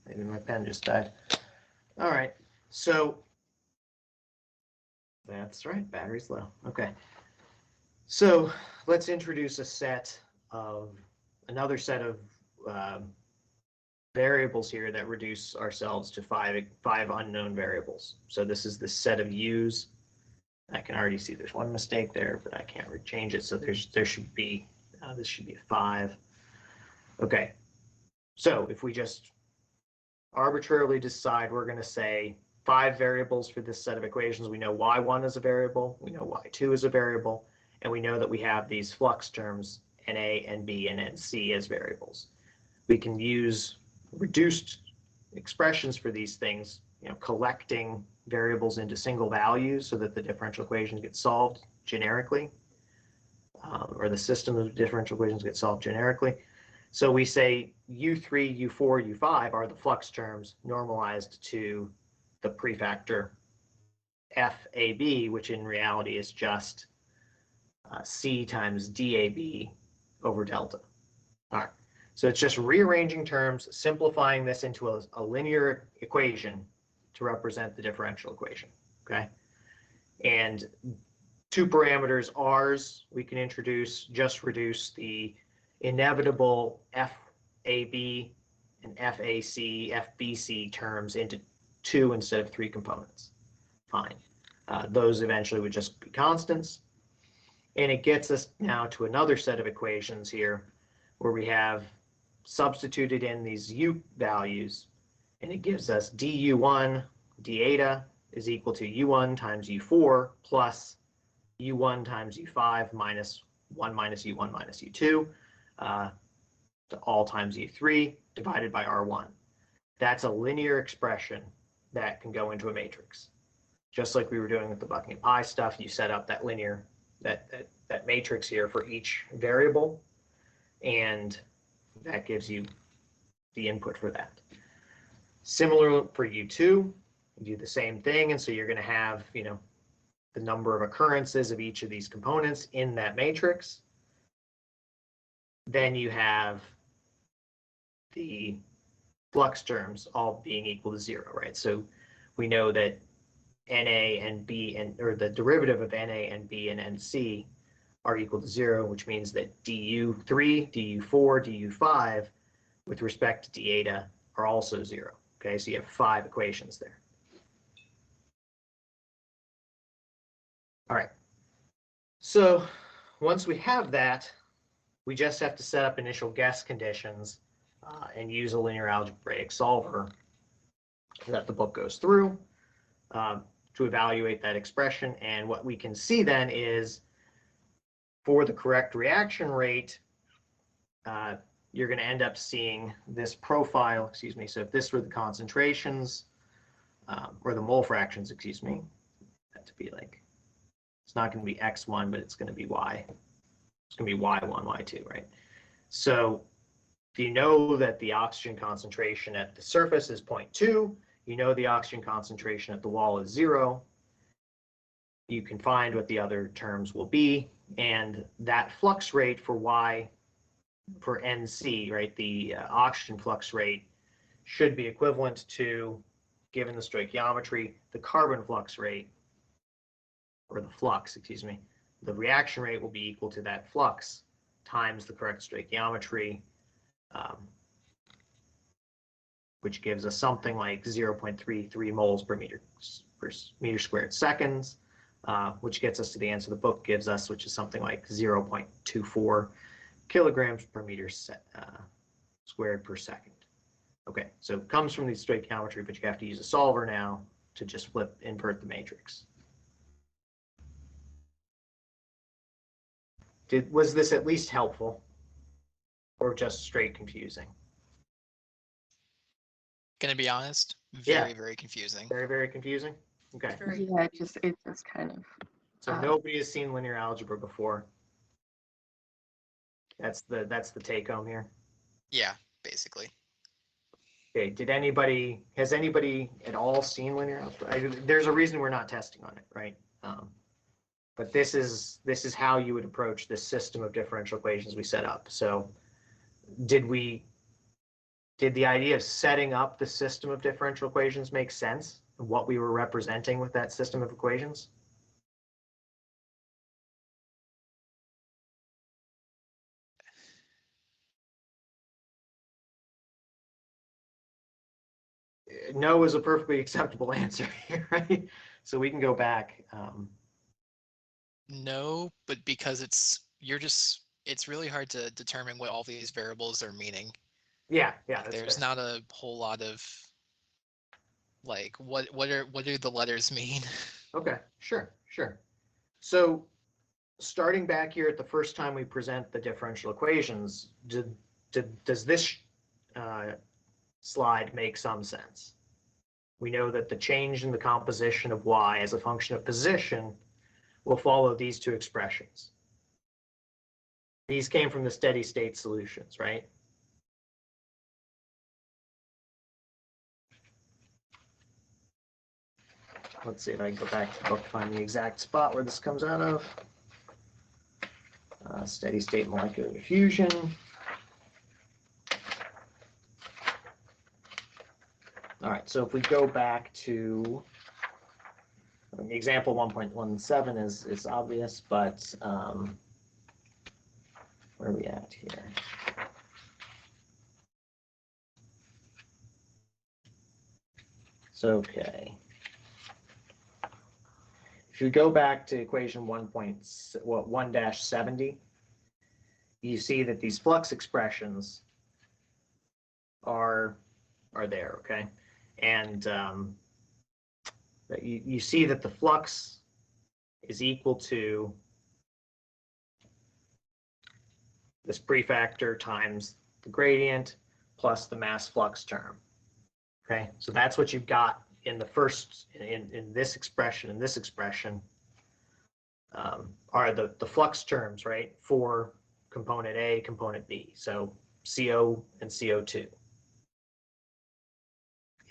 Maybe my pen just died. All right, so that's right, battery's low. Okay, so let's introduce another set of variables here that reduce ourselves to five unknown variables. So this is the set of U's. I can already see there's one mistake there, but I can't change it. So there should be this should be a 5. Okay, so if we just arbitrarily decide we're going to say 5 variables for this set of equations, we know y1 is a variable, we know y2 is a variable, and we know that we have these flux terms NA, NB, and NC as variables. We can use reduced expressions for these things collecting variables into single values so that the differential equations get solved generically, or the system of differential equations get solved generically. So we say U3, U4, U5 are the flux terms normalized to the prefactor FAB, which in reality is just C times DAB over delta. All right, so it's just rearranging terms, simplifying this into a linear equation to represent the differential equation, okay? And two parameters, R's, we can just reduce the inevitable FAB and FAC, FBC terms into 2 instead of 3 components. Fine. Those eventually would just be constants. And it gets us now to another set of equations here where we have substituted in these U values, and it gives us du1 d eta is equal to u1 times u4 plus u1 times u5 minus 1 minus u1 minus u2 to all times u3 divided by r1. That's a linear expression that can go into a matrix. Just like we were doing with the Buckingham pi stuff, you set up that linear, that matrix here for each variable, and that gives you the input for that. Similar for U2, you do the same thing, and so you're going to have, the number of occurrences of each of these components in that matrix. Then you have the flux terms all being equal to 0, right? So we know that Na and B, or the derivative of Na and B and NC are equal to 0, which means that du3, du4, du5 with respect to d eta are also 0. Okay, so you have 5 equations there. All right, so once we have that, we just have to set up initial guess conditions and use a linear algebraic solver that the book goes through to evaluate that expression. And what we can see then is for the correct reaction rate, you're going to end up seeing this profile, excuse me. So if this were the concentrations or the mole fractions, excuse me, that to be like, it's not going to be X1, but it's going to be Y. It's going to be Y1, Y2, right? So if you know that the oxygen concentration at the surface is 0.2, you know the oxygen concentration at the wall is 0, you can find what the other terms will be, and that flux rate for Y, for NC, right, the oxygen flux rate should be equivalent to, given the stoichiometry, the carbon flux rate, or the flux, excuse me. The reaction rate will be equal to that flux times the correct stoichiometry, which gives us something like 0.33 moles per meter squared seconds, which gets us to the answer the book gives us, which is something like 0.24 kilograms per meter squared per second. Okay, so it comes from the stoichiometry, but you have to use a solver now to just invert the matrix. Was this at least helpful, or just straight confusing? Gonna be honest, Yeah. very confusing. Very, very confusing? Okay, Yeah, it just kind of. so nobody has seen linear algebra before. That's the take home here. Yeah, basically. Okay, has anybody at all seen linear algebra? There's a reason we're not testing on it, right? But this is how you would approach this system of differential equations we set up. So did the idea of setting up the system of differential equations make sense? What we were representing with that system of equations? No is a perfectly acceptable answer here, right? So we can go back. No, but because it's really hard to determine what all these variables are meaning. Yeah, Like, that's there's fair. not a whole lot of like what do the letters mean? Okay, sure. So starting back here at the first time we present the differential equations, does this slide make some sense? we know that the change in the composition of y as a function of position will follow these two expressions. These came from the steady state solutions, right? Let's see if I can go back to the book to find the exact spot where this comes out of. Steady state molecular diffusion. All right, so if we go back to example 1.17 is obvious, but where are we at here? So, okay. If you go back to equation 1-70, you see that these flux expressions are there, okay? And you see that the flux is equal to this prefactor times the gradient plus the mass flux term. Okay, so that's what you've got in the first, in this expression, are the flux terms, right, for component A, component B. So CO and CO2.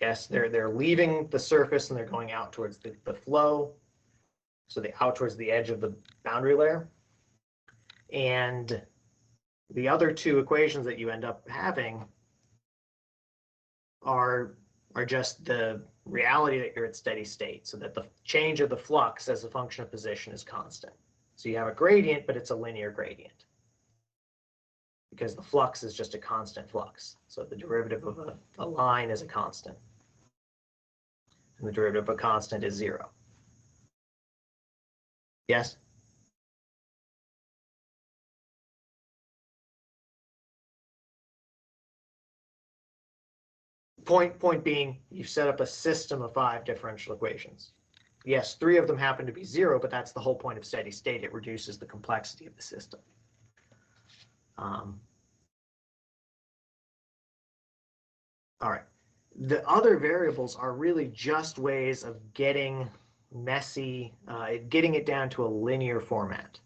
Yes, they're leaving the surface and they're going out towards the flow. So they out towards the edge of the boundary layer. And the other two equations that you end up having are just the reality that you're at steady state, so that the change of the flux as a function of position is constant. So you have a gradient, but it's a linear gradient because the flux is just a constant flux. So the derivative of a line is a constant. And the derivative of a constant is 0. Yes? Point being, you've set up a system of 5 differential equations. Yes, 3 of them happen to be 0, but that's the whole point of steady state. It reduces the complexity of the system. All right. The other variables are really just ways of getting messy, getting it down to a linear format.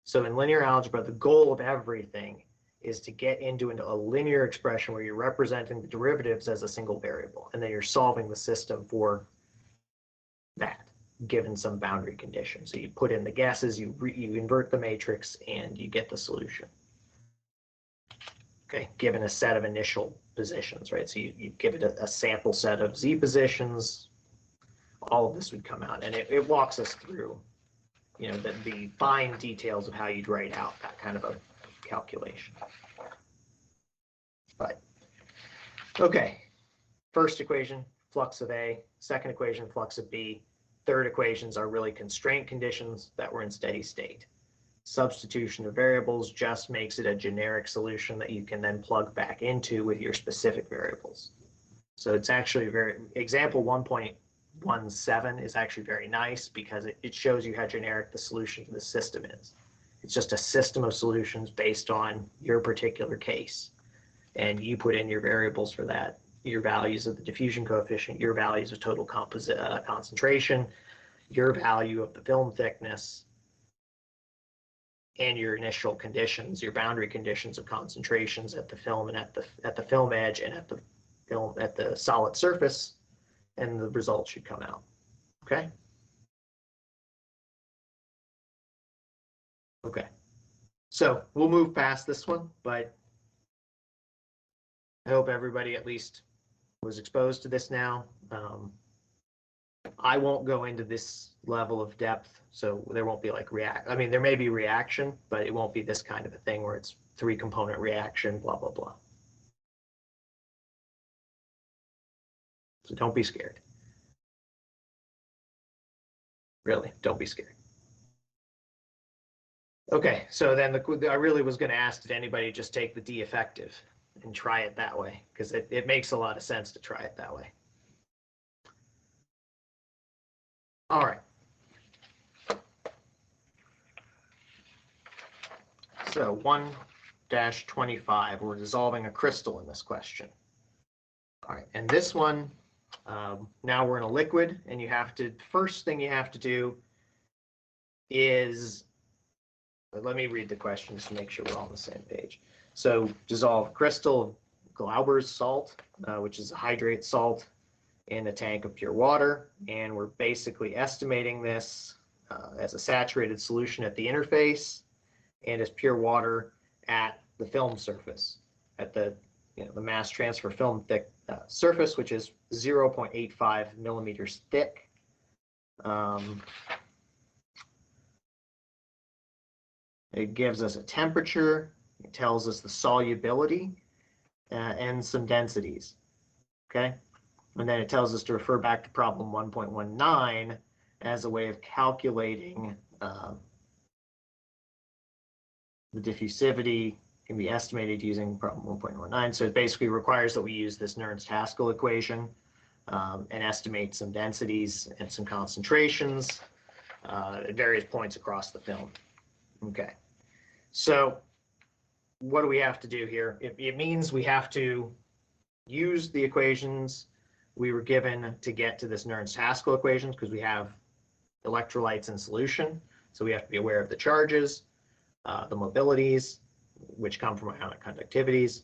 So in linear algebra, the goal of everything is to get into a linear expression where you're representing the derivatives as a single variable, and then you're solving the system for that, given some boundary condition. So you put in the guesses, you invert the matrix, and you get the solution. Okay, given a set of initial positions, right? So you give it a sample set of z positions, all of this would come out, and it walks us through, you know, the fine details of how you'd write out that kind of a calculation. But okay, first equation, flux of A, second equation, flux of B, third equations are really constraint conditions that were in steady state. Substitution of variables just makes it a generic solution that you can then plug back into with your specific variables. So it's actually example 1.17 is actually very nice because it shows you how generic the solution to the system is. It's just a system of solutions based on your particular case. And you put in your variables for that, your values of the diffusion coefficient, your values of total concentration, your value of the film thickness, and your initial conditions, your boundary conditions of concentrations at the film and at the film edge and at the solid surface, and the result should come out. Okay. Okay. So we'll move past this one, but I hope everybody at least was exposed to this now. I won't go into this level of depth, so there won't be like I mean, there may be reaction, but it won't be this kind of a thing where it's 3-component reaction, blah, blah, blah. So don't be scared. Really, don't be scared. Okay, so then I really was going to ask, did anybody just take the D effective and try it that way? Because it makes a lot of sense to try it that way. All right. So 1-25, we're dissolving a crystal in this question. All right, and this one Now we're in a liquid, and first thing you have to do is, let me read the question just to make sure we're all on the same page. So dissolve crystal of Glauber's salt, which is a hydrate salt, in a tank of pure water, and we're basically estimating this as a saturated solution at the interface and as pure water at the film surface, at the mass transfer film thick surface, which is 0.85 millimeters thick. It gives us a temperature, it tells us the solubility, and some densities, okay? And then it tells us to refer back to problem 1.19 as a way of calculating the diffusivity can be estimated using problem 1.19. So it basically requires that we use this Nernst-Haskell equation and estimate some densities and some concentrations at various points across the film. Okay, so what do we have to do here? It means we have to use the equations we were given to get to this Nernst-Haskell equations, because we have electrolytes in solution. So we have to be aware of the charges, the mobilities, which come from ionic conductivities.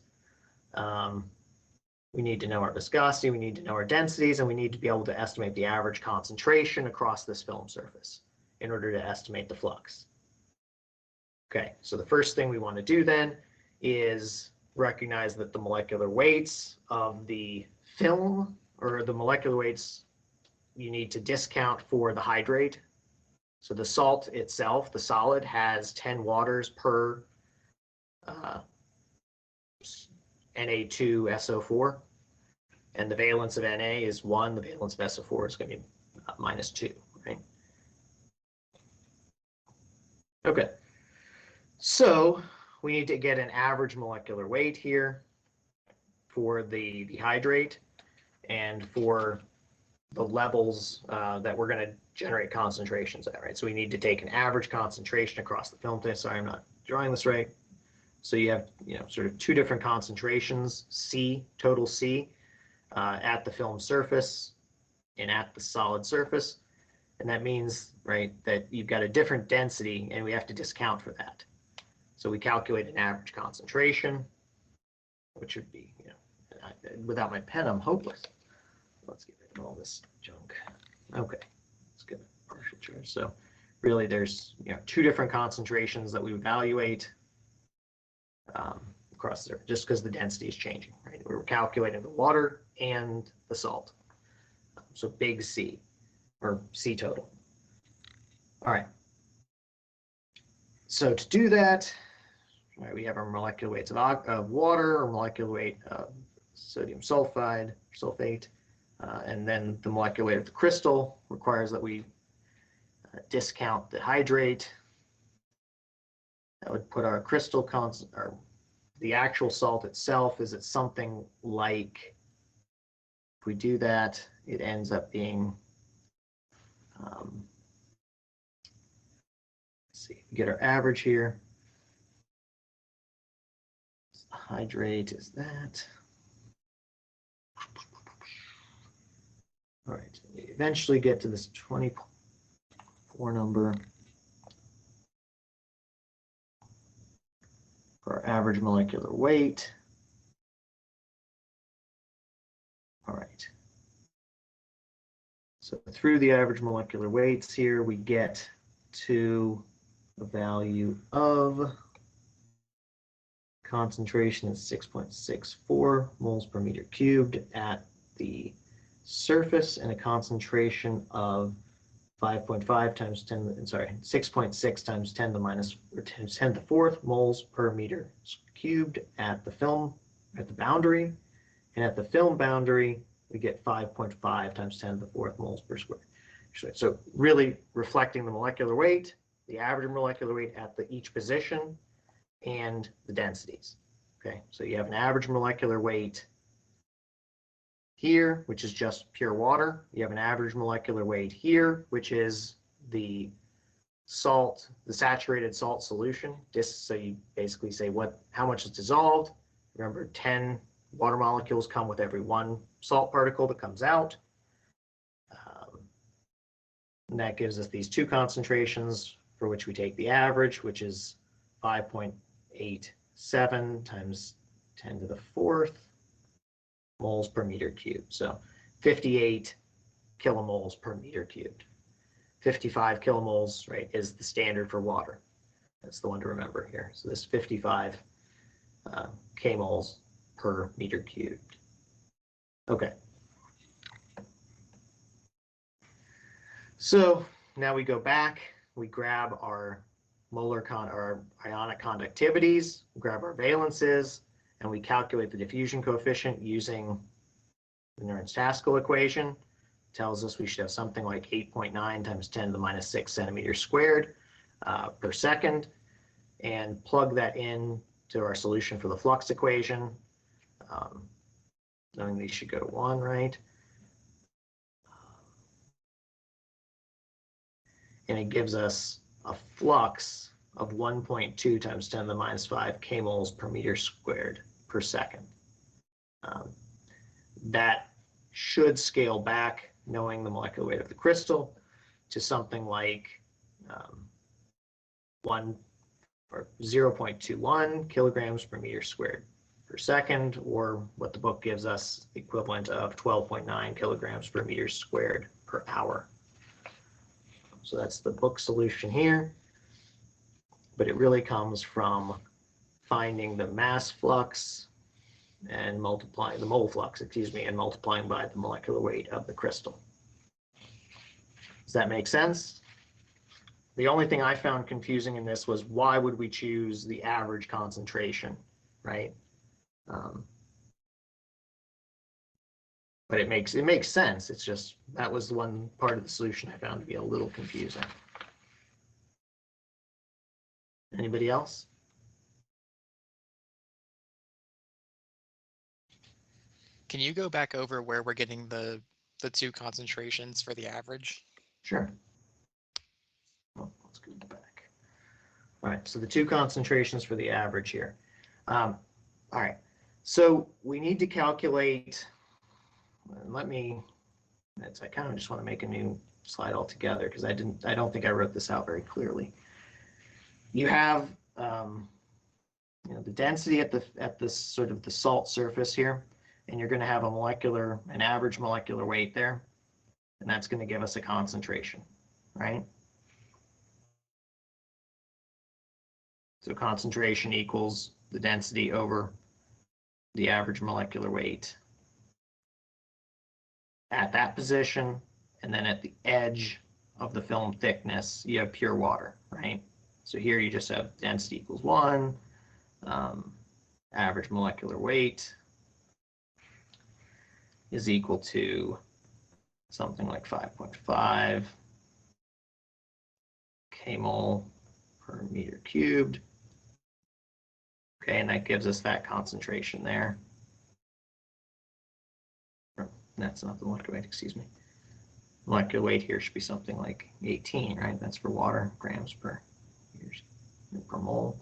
We need to know our viscosity, we need to know our densities, and we need to be able to estimate the average concentration across this film surface in order to estimate the flux. Okay, so the first thing we want to do then is recognize that the molecular weights of the film, or the molecular weights you need to discount for the hydrate. So the salt itself, the solid, has 10 waters per Na2SO4, and the valence of Na is 1, the valence of SO4 is going to be -2, right? Okay, so we need to get an average molecular weight here for the hydrate and for the levels that we're going to generate concentrations at, right? So we need to take an average concentration across the film. Sorry, I'm not drawing this right. So you have, sort of two different concentrations, C, total C, at the film surface and at the solid surface. And that means, right, that you've got a different density, and we have to discount for that. So we calculate an average concentration, which would be, without my pen, I'm hopeless. Let's get rid of all this junk. Okay, let's get a partial charge. So really there's, two different concentrations that we evaluate across there, just because the density is changing, right? We're calculating the water and the salt. So big C, or C total. All right. So to do that, right, we have our molecular weights of water, or molecular weight of sodium sulfate, and then the molecular weight of the crystal requires that we discount the hydrate. That would put our crystal constant, or the actual salt itself is at something like, if we do that, it ends up being, let's see, get our average here. Hydrate is that. All right, we eventually get to this 24 number for our average molecular weight. All right. So through the average molecular weights here, we get to a value of concentration is 6.64 moles per meter cubed at the surface, and a concentration of 5.5 times 10, sorry, 6.6 times 10 to the minus, or 10 to the fourth moles per meter cubed at the film, at the boundary. And at the film boundary, we get 5.5 times 10 to the fourth moles per square. So really reflecting the molecular weight, the average molecular weight at each position, and the densities. Okay, so you have an average molecular weight here, which is just pure water. You have an average molecular weight here, which is the salt, the saturated salt solution. Just so you basically say how much is dissolved. Remember, 10 water molecules come with every 1 salt particle that comes out. And that gives us these two concentrations for which we take the average, which is 5.87 times 10 to the fourth moles per meter cubed. So 58 kilomoles per meter cubed. 55 kilomoles, right, is the standard for water. That's the one to remember here. So this 55 kmoles per meter cubed. Okay. So now we go back, we grab our our ionic conductivities, grab our valences, and we calculate the diffusion coefficient using the Nernst-Haskell equation. Tells us we should have something like 8.9 times 10 to the minus 6 centimeters squared per second, and plug that in to our solution for the flux equation. Knowing these should go to 1, right? And it gives us a flux of 1.2 times 10 to the minus 5 kmoles per meter squared per second. That should scale back, knowing the molecular weight of the crystal, to something like 0.21 kilograms per meter squared per second, or what the book gives us, the equivalent of 12.9 kilograms per meter squared per hour. So that's the book solution here, but it really comes from finding the mass flux and multiplying the mole flux, excuse me, and multiplying by the molecular weight of the crystal. Does that make sense? The only thing I found confusing in this was, why would we choose the average concentration, right? But it makes sense. It's just, that was the one part of the solution I found to be a little confusing. Anybody else? Can you go back over where we're getting the two concentrations for the average? Sure. Well, let's go back. All right, so the two concentrations for the average here. All right, so we need to calculate, I kind of just want to make a new slide altogether because I don't think I wrote this out very clearly. You have the density at the sort of the salt surface here, and you're going to have an average molecular weight there, and that's going to give us a concentration, right? So concentration equals the density over the average molecular weight at that position, and then at the edge of the film thickness, you have pure water, right? So here you just have density equals 1, average molecular weight is equal to something like 5.5 kmol per meter cubed. Okay, and that gives us that concentration there. That's not the molecular weight, excuse me. Molecular weight here should be something like 18, right? That's for water, grams per mole.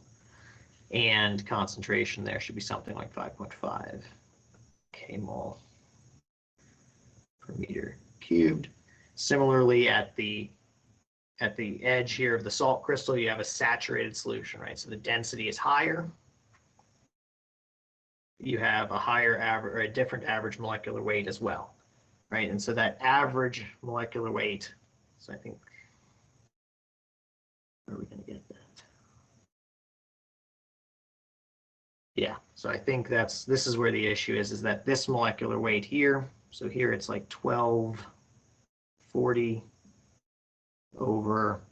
And concentration there should be something like 5.5 kmol per meter cubed. Similarly, at the edge here of the salt crystal, you have a saturated solution, right? So the density is higher. You have a higher average, or a different average molecular weight as well, right? And so that average molecular weight, so I think, where are we going to get that? Yeah, so I think this is where the issue is that this molecular weight here, so here it's like 1240 over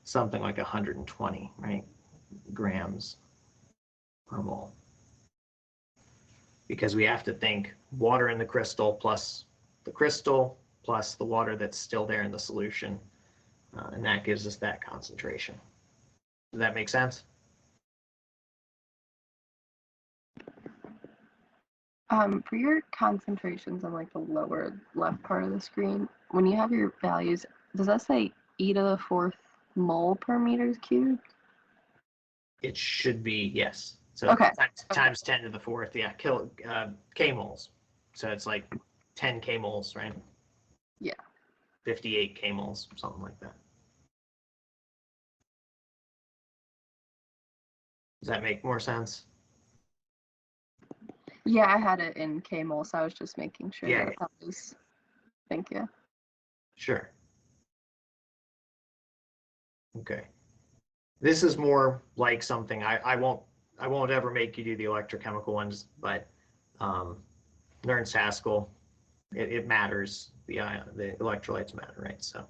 something like 120, right, grams per mole. Because we have to think water in the crystal plus the water that's still there in the solution, and that gives us that concentration. Does that make sense? For your concentrations on like the lower left part of the screen, when you have your values, does that say e to the 4th mole per meters cubed? It should be, yes. So okay. times 10 to the 4th, yeah, kmoles. So it's like 10 kmoles, right? Yeah. 58 kmols, something like that. Does that make more sense? Yeah, I had it in kmol, so I was just making sure Yeah, that was. Thank you. Sure. Okay. This is more like something I won't ever make you do the electrochemical ones, but Nernst Haskell, it matters. The electrolytes matter, right? So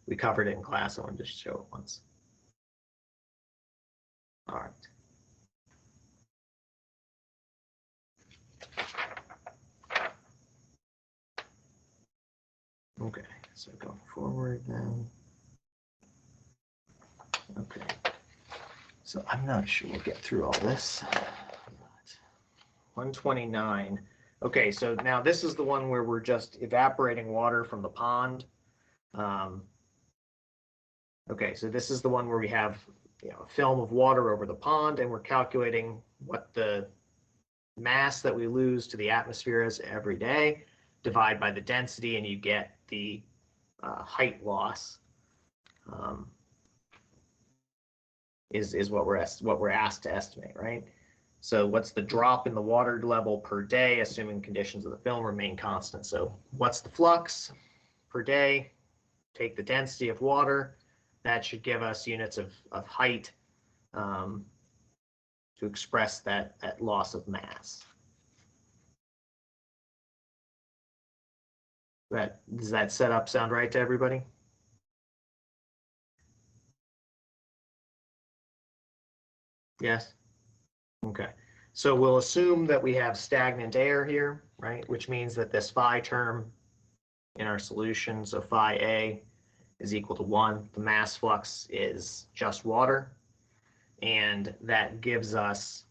we covered it in class. I wanted to show it once. All right. Okay, so going forward then. Okay, so I'm not sure we'll get through all this. 129. Okay, so now this is the one where we're just evaporating water from the pond. Okay, so this is the one where we have a film of water over the pond, and we're calculating what the mass that we lose to the atmosphere is every day, divide by the density, and you get the height loss. Is what we're asked to estimate, right? So what's the drop in the water level per day, assuming conditions of the film remain constant? So what's the flux per day? Take the density of water. That should give us units of height to express that loss of mass. Does that setup sound right to everybody? Yes? Okay. So we'll assume that we have stagnant air here, right? Which means that this phi term in our solution, so phi A is equal to 1. The mass flux is just water. And that gives us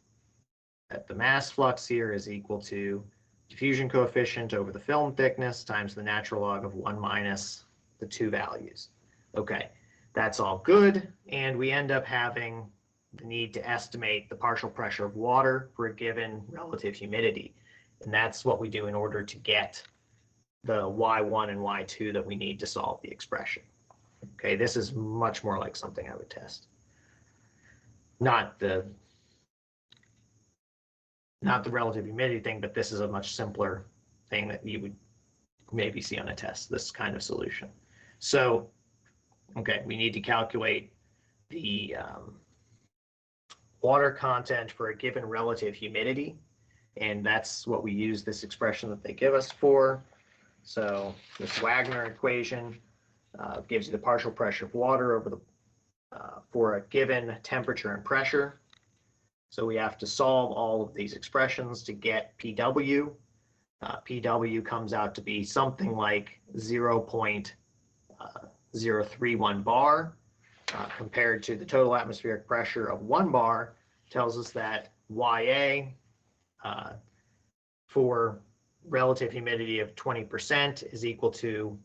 that the mass flux here is equal to diffusion coefficient over the film thickness times the natural log of 1 minus the two values. Okay, that's all good. And we end up having the need to estimate the partial pressure of water for a given relative humidity. And that's what we do in order to get the Y1 and Y2 that we need to solve the expression. Okay, this is much more like something I would test. Not the relative humidity thing, but this is a much simpler thing that you would maybe see on a test, this kind of solution. So, okay, we need to calculate the water content for a given relative humidity, and that's what we use this expression that they give us for. So this Wagner equation gives you the partial pressure of water over the for a given temperature and pressure. So we have to solve all of these expressions to get PW. PW comes out to be something like 0.031 bar compared to the total atmospheric pressure of 1 bar, tells us that YA for relative humidity of 20% is equal to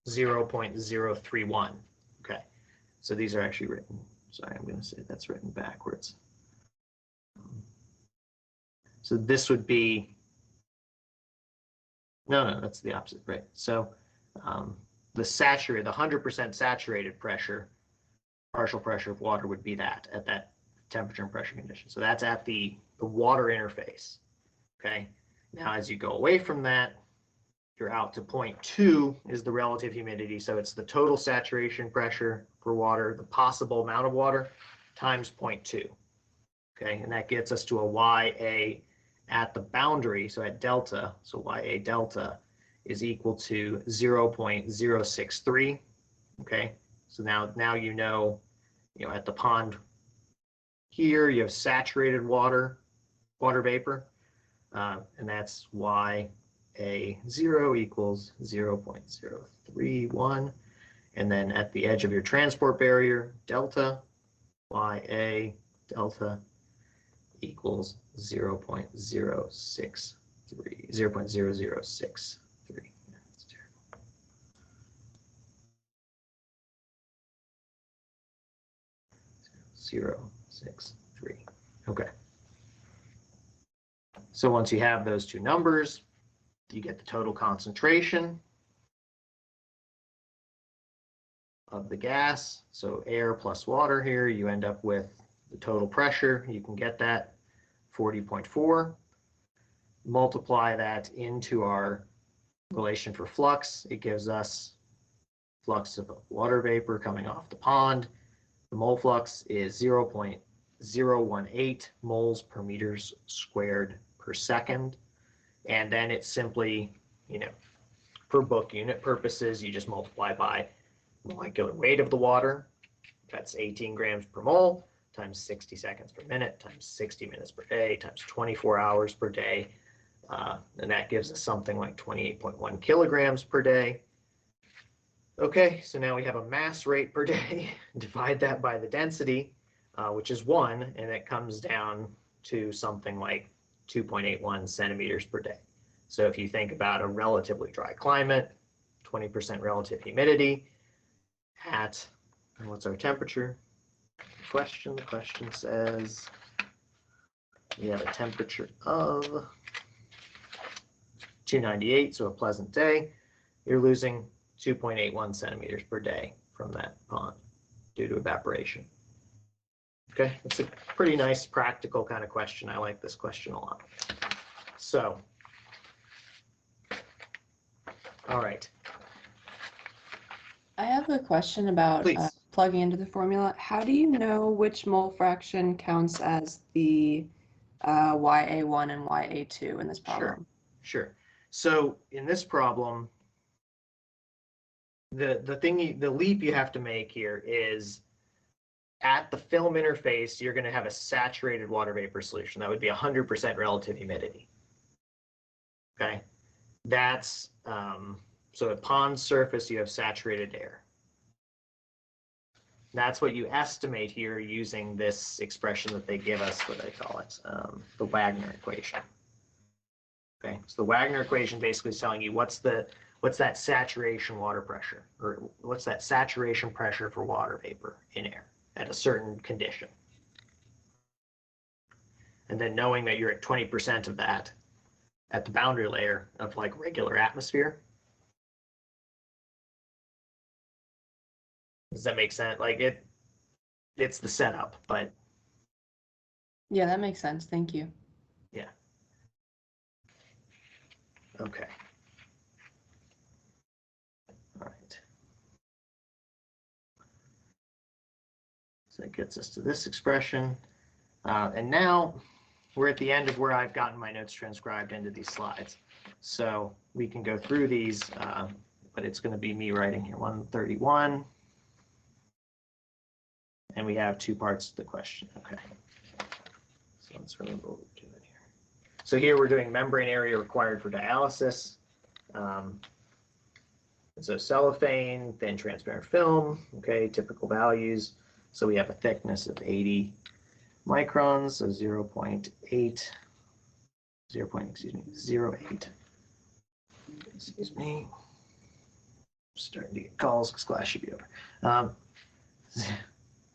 0.031. Okay, so these are actually written, sorry, I'm going to say that's written backwards. So this would be, no, that's the opposite, right? So the 100% saturated pressure, partial pressure of water would be that at that temperature and pressure condition. So that's at the water interface, okay? Now, as you go away from that, you're out to 0.2 is the relative humidity. So it's the total saturation pressure for water, the possible amount of water, times 0.2. Okay, and that gets us to a YA at the boundary, so at delta, so YA delta is equal to 0.063. Okay, so now you know at the pond here you have saturated water vapor, and that's YA0 equals 0.031. And then at the edge of your transport barrier, delta, YA delta equals 0.063. That's terrible. 0.063. Okay. So once you have those two numbers, you get the total concentration. of the gas, so air plus water here, you end up with the total pressure. You can get that 40.4. Multiply that into our relation for flux. It gives us flux of water vapor coming off the pond. The mole flux is 0.018 moles per meters squared per second. And then it's simply, for book unit purposes, you just multiply by molecular weight of the water. That's 18 grams per mole times 60 seconds per minute times 60 minutes per day times 24 hours per day. And that gives us something like 28.1 kilograms per day. Okay, so now we have a mass rate per day. Divide that by the density, which is 1, and it comes down to something like 2.81 centimeters per day. So if you think about a relatively dry climate, 20% relative humidity at, and what's our temperature? The question says we have a temperature of 298, so a pleasant day. You're losing 2.81 centimeters per day from that pond due to evaporation. Okay, it's a pretty nice practical kind of question. I like this question a lot. So, all right. I have a question about plugging into the formula. How do you know which mole fraction counts as the YA1 and YA2 in this problem? Sure. So in this problem, the leap you have to make here is at the film interface, you're going to have a saturated water vapor solution. That would be 100% relative humidity. Okay, that's so at pond surface you have saturated air. That's what you estimate here using this expression that they give us. What do they call it? The Wagner equation. Okay, so the Wagner equation basically is telling you what's that saturation water pressure, or what's that saturation pressure for water vapor in air at a certain condition. And then knowing that you're at 20% of that at the boundary layer of like regular atmosphere. Does that make sense? Like it's the setup, but. Yeah, that makes sense. Thank you. Yeah. Okay. All right. So that gets us to this expression. And now we're at the end of where I've gotten my notes transcribed into these slides. So we can go through these, but it's going to be me writing here 131. And we have two parts to the question. Okay. So let's remember what we're doing here. So here we're doing membrane area required for dialysis. So cellophane, thin transparent film, okay, typical values. So we have a thickness of 80 microns, so 0.08, excuse me. Starting to get calls because class should be over.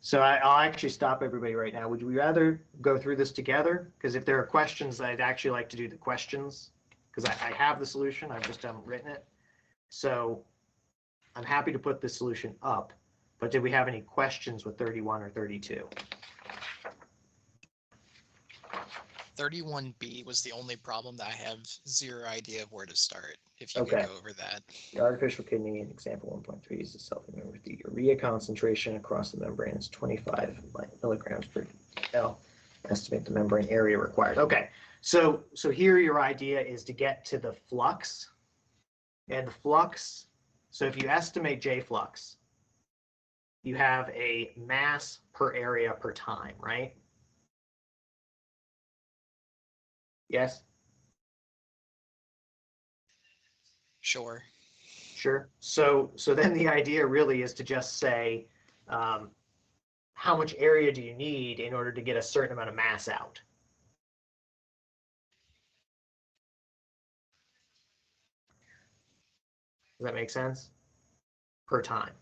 So I'll actually stop everybody right now. Would we rather go through this together? Because if there are questions, I'd actually like to do the questions because I have the solution, I just haven't written it. So I'm happy to put the solution up, but did we have any questions with 31 or 32? 31B was the only problem that I have zero idea of where to start. If you could go over that. The artificial kidney in example 1.3 is a self-admitted with the urea concentration across the membrane is 25 milligrams per ml. Estimate the membrane area required. Okay, so here your idea is to get to the flux. And the flux, so if you estimate J flux, you have a mass per area per time, right? Yes? Sure. Sure. So then the idea really is to just say, how much area do you need in order to get a certain amount of mass out? Does that make sense? Per time.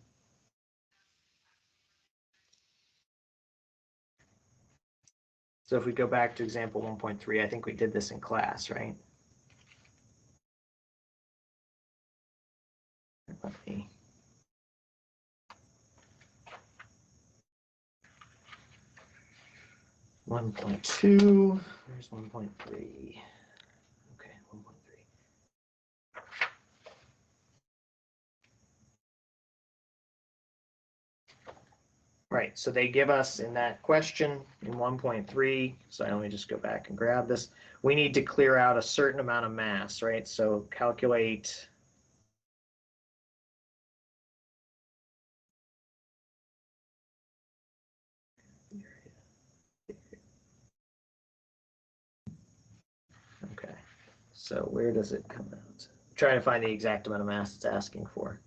So if we go back to example 1.3, I think we did this in class, right? Let me 1.2, there's 1.3. Okay, 1.3. Right, so they give us in that question in 1.3, so let me just go back and grab this. We need to clear out a certain amount of mass, right? So calculate. Okay, so where does it come out? I'm trying to find the exact amount of mass it's asking for.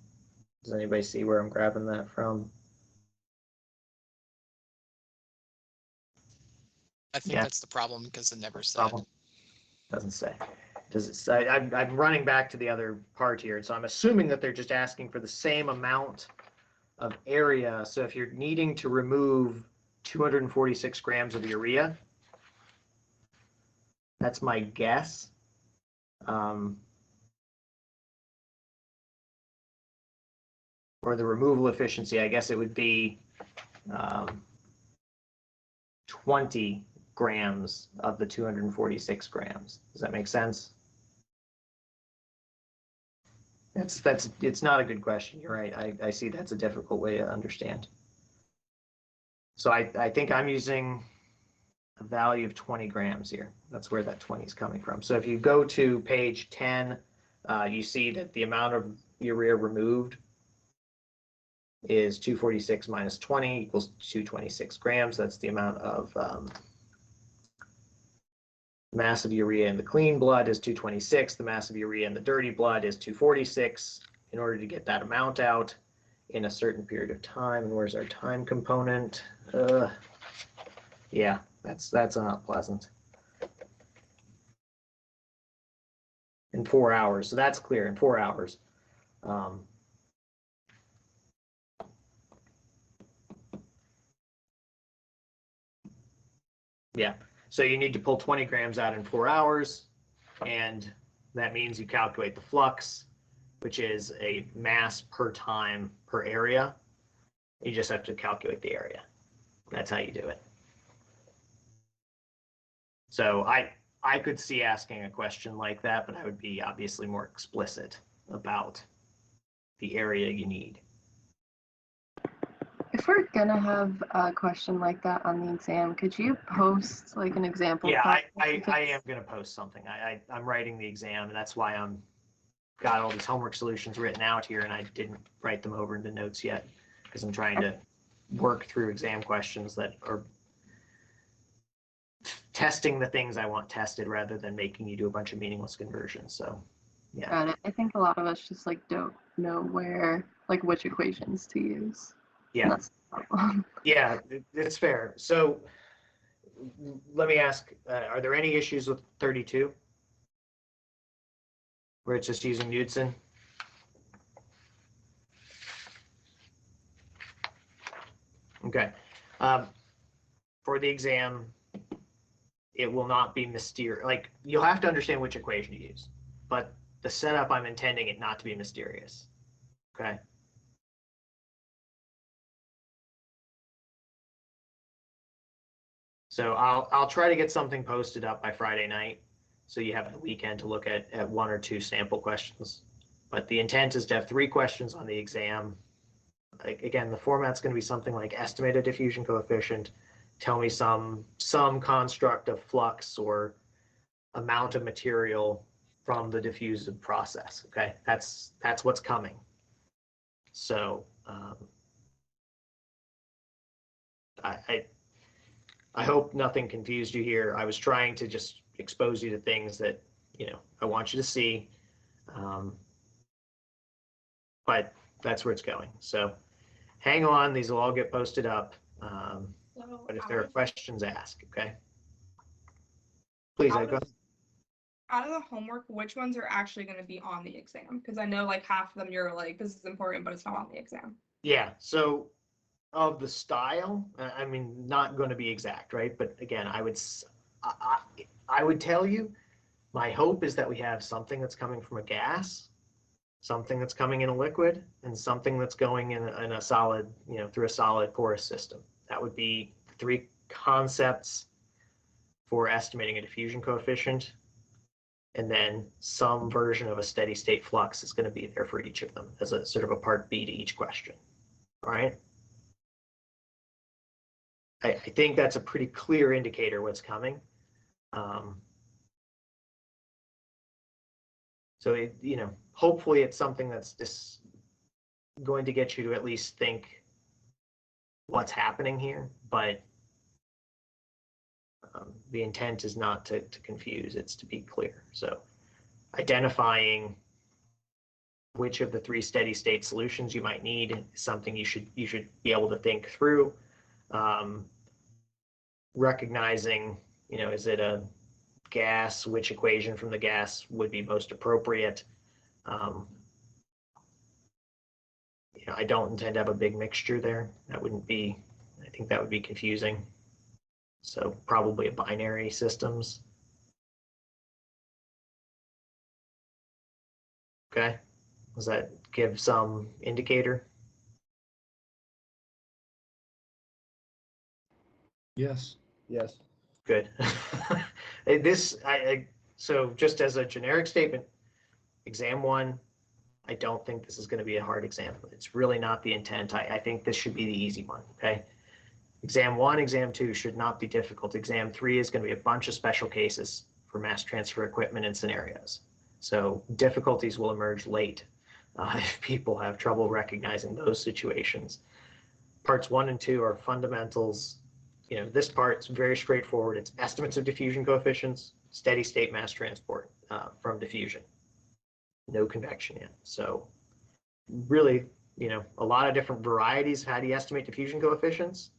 Does anybody see where I'm grabbing that from? I think Yeah. that's the problem because it never said. Problem? Doesn't say. Does it say? I'm running back to the other part here, so I'm assuming that they're just asking for the same amount of area. So if you're needing to remove 246 grams of urea, that's my guess. Or the removal efficiency, I guess it would be 20 grams of the 246 grams. Does that make sense? It's not a good question. You're right. I see that's a difficult way to understand. So I think I'm using a value of 20 grams here. That's where that 20 is coming from. So if you go to page 10, you see that the amount of urea removed is 246 minus 20 equals 226 grams. That's the amount of mass of urea in the clean blood is 226. The mass of urea in the dirty blood is 246. In order to get that amount out in a certain period of time, and where's our time component? Yeah, that's not pleasant. In 4 hours, so that's clear. In 4 hours. Yeah, so you need to pull 20 grams out in 4 hours, and that means you calculate the flux, which is a mass per time per area. You just have to calculate the area. That's how you do it. So I could see asking a question like that, but I would be obviously more explicit about the area you need. If we're gonna have a question like that on the exam, could you post like an example? Yeah, I Because- am going to post something. I'm writing the exam, and that's why I'm got all these homework solutions written out here, and I didn't write them over into notes yet because I'm trying to work through exam questions that are testing the things I want tested rather than making you do a bunch of meaningless conversions. So, yeah. Got it. I think a lot of us just like don't know where, like which equations to use. Yeah. That's the problem. Yeah, it's fair. So let me ask, are there any issues with 32? Where it's just using Knudsen? Okay. For the exam, it will not be mysterious. Like, you'll have to understand which equation to use, but the setup, I'm intending it not to be mysterious. Okay. So I'll try to get something posted up by Friday night, so you have the weekend to look at 1 or 2 sample questions. But the intent is to have 3 questions on the exam. Like, again, the format's going to be something like estimated diffusion coefficient, tell me some construct of flux or amount of material from the diffusive process. Okay, that's what's coming. So I hope nothing confused you here. I was trying to just expose you to things that, you know, I want you to see, but that's where it's going. So hang on, these will all get posted up. But if there are questions, ask, okay? Please, go. Out of the homework, which ones are actually going to be on the exam? Because I know like half of them you're like, this is important, but it's not on the exam. Yeah, so of the style, I mean, not going to be exact, right? But again, I would tell you, my hope is that we have something that's coming from a gas, something that's coming in a liquid, and something that's going in a solid, you know, through a solid porous system. That would be 3 concepts for estimating a diffusion coefficient. And then some version of a steady state flux is going to be there for each of them as a sort of a part B to each question. All right. I think that's a pretty clear indicator what's coming. So it, hopefully it's something that's just going to get you to at least think what's happening here, but the intent is not to confuse, it's to be clear. So identifying which of the 3 steady state solutions you might need is something you should be able to think through. Recognizing, is it a gas, which equation from the gas would be most appropriate. I don't intend to have a big mixture there. I think that would be confusing. So probably a binary systems. Okay, does that give some indicator? Yes. Yes. Good. So just as a generic statement, exam 1, I don't think this is going to be a hard exam. It's really not the intent. I think this should be the easy one, okay? Exam 1, exam 2 should not be difficult. Exam 3 is going to be a bunch of special cases for mass transfer equipment and scenarios. So difficulties will emerge late if people have trouble recognizing those situations. Parts 1 and 2 are fundamentals. This part's very straightforward. It's estimates of diffusion coefficients, steady state mass transport from diffusion. No convection yet. So really, a lot of different varieties of how do you estimate diffusion coefficients,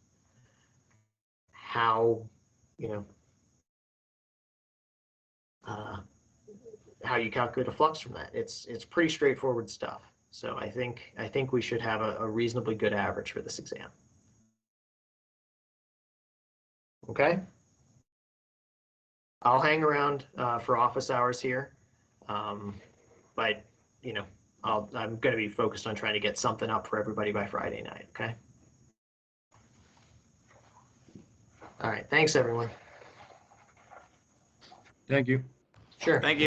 how you calculate a flux from that. It's pretty straightforward stuff. So I think we should have a reasonably good average for this exam. Okay. I'll hang around for office hours here, but I'm going to be focused on trying to get something up for everybody by Friday night. Okay. All right. Thanks, everyone. Thank you. Sure. Thank you.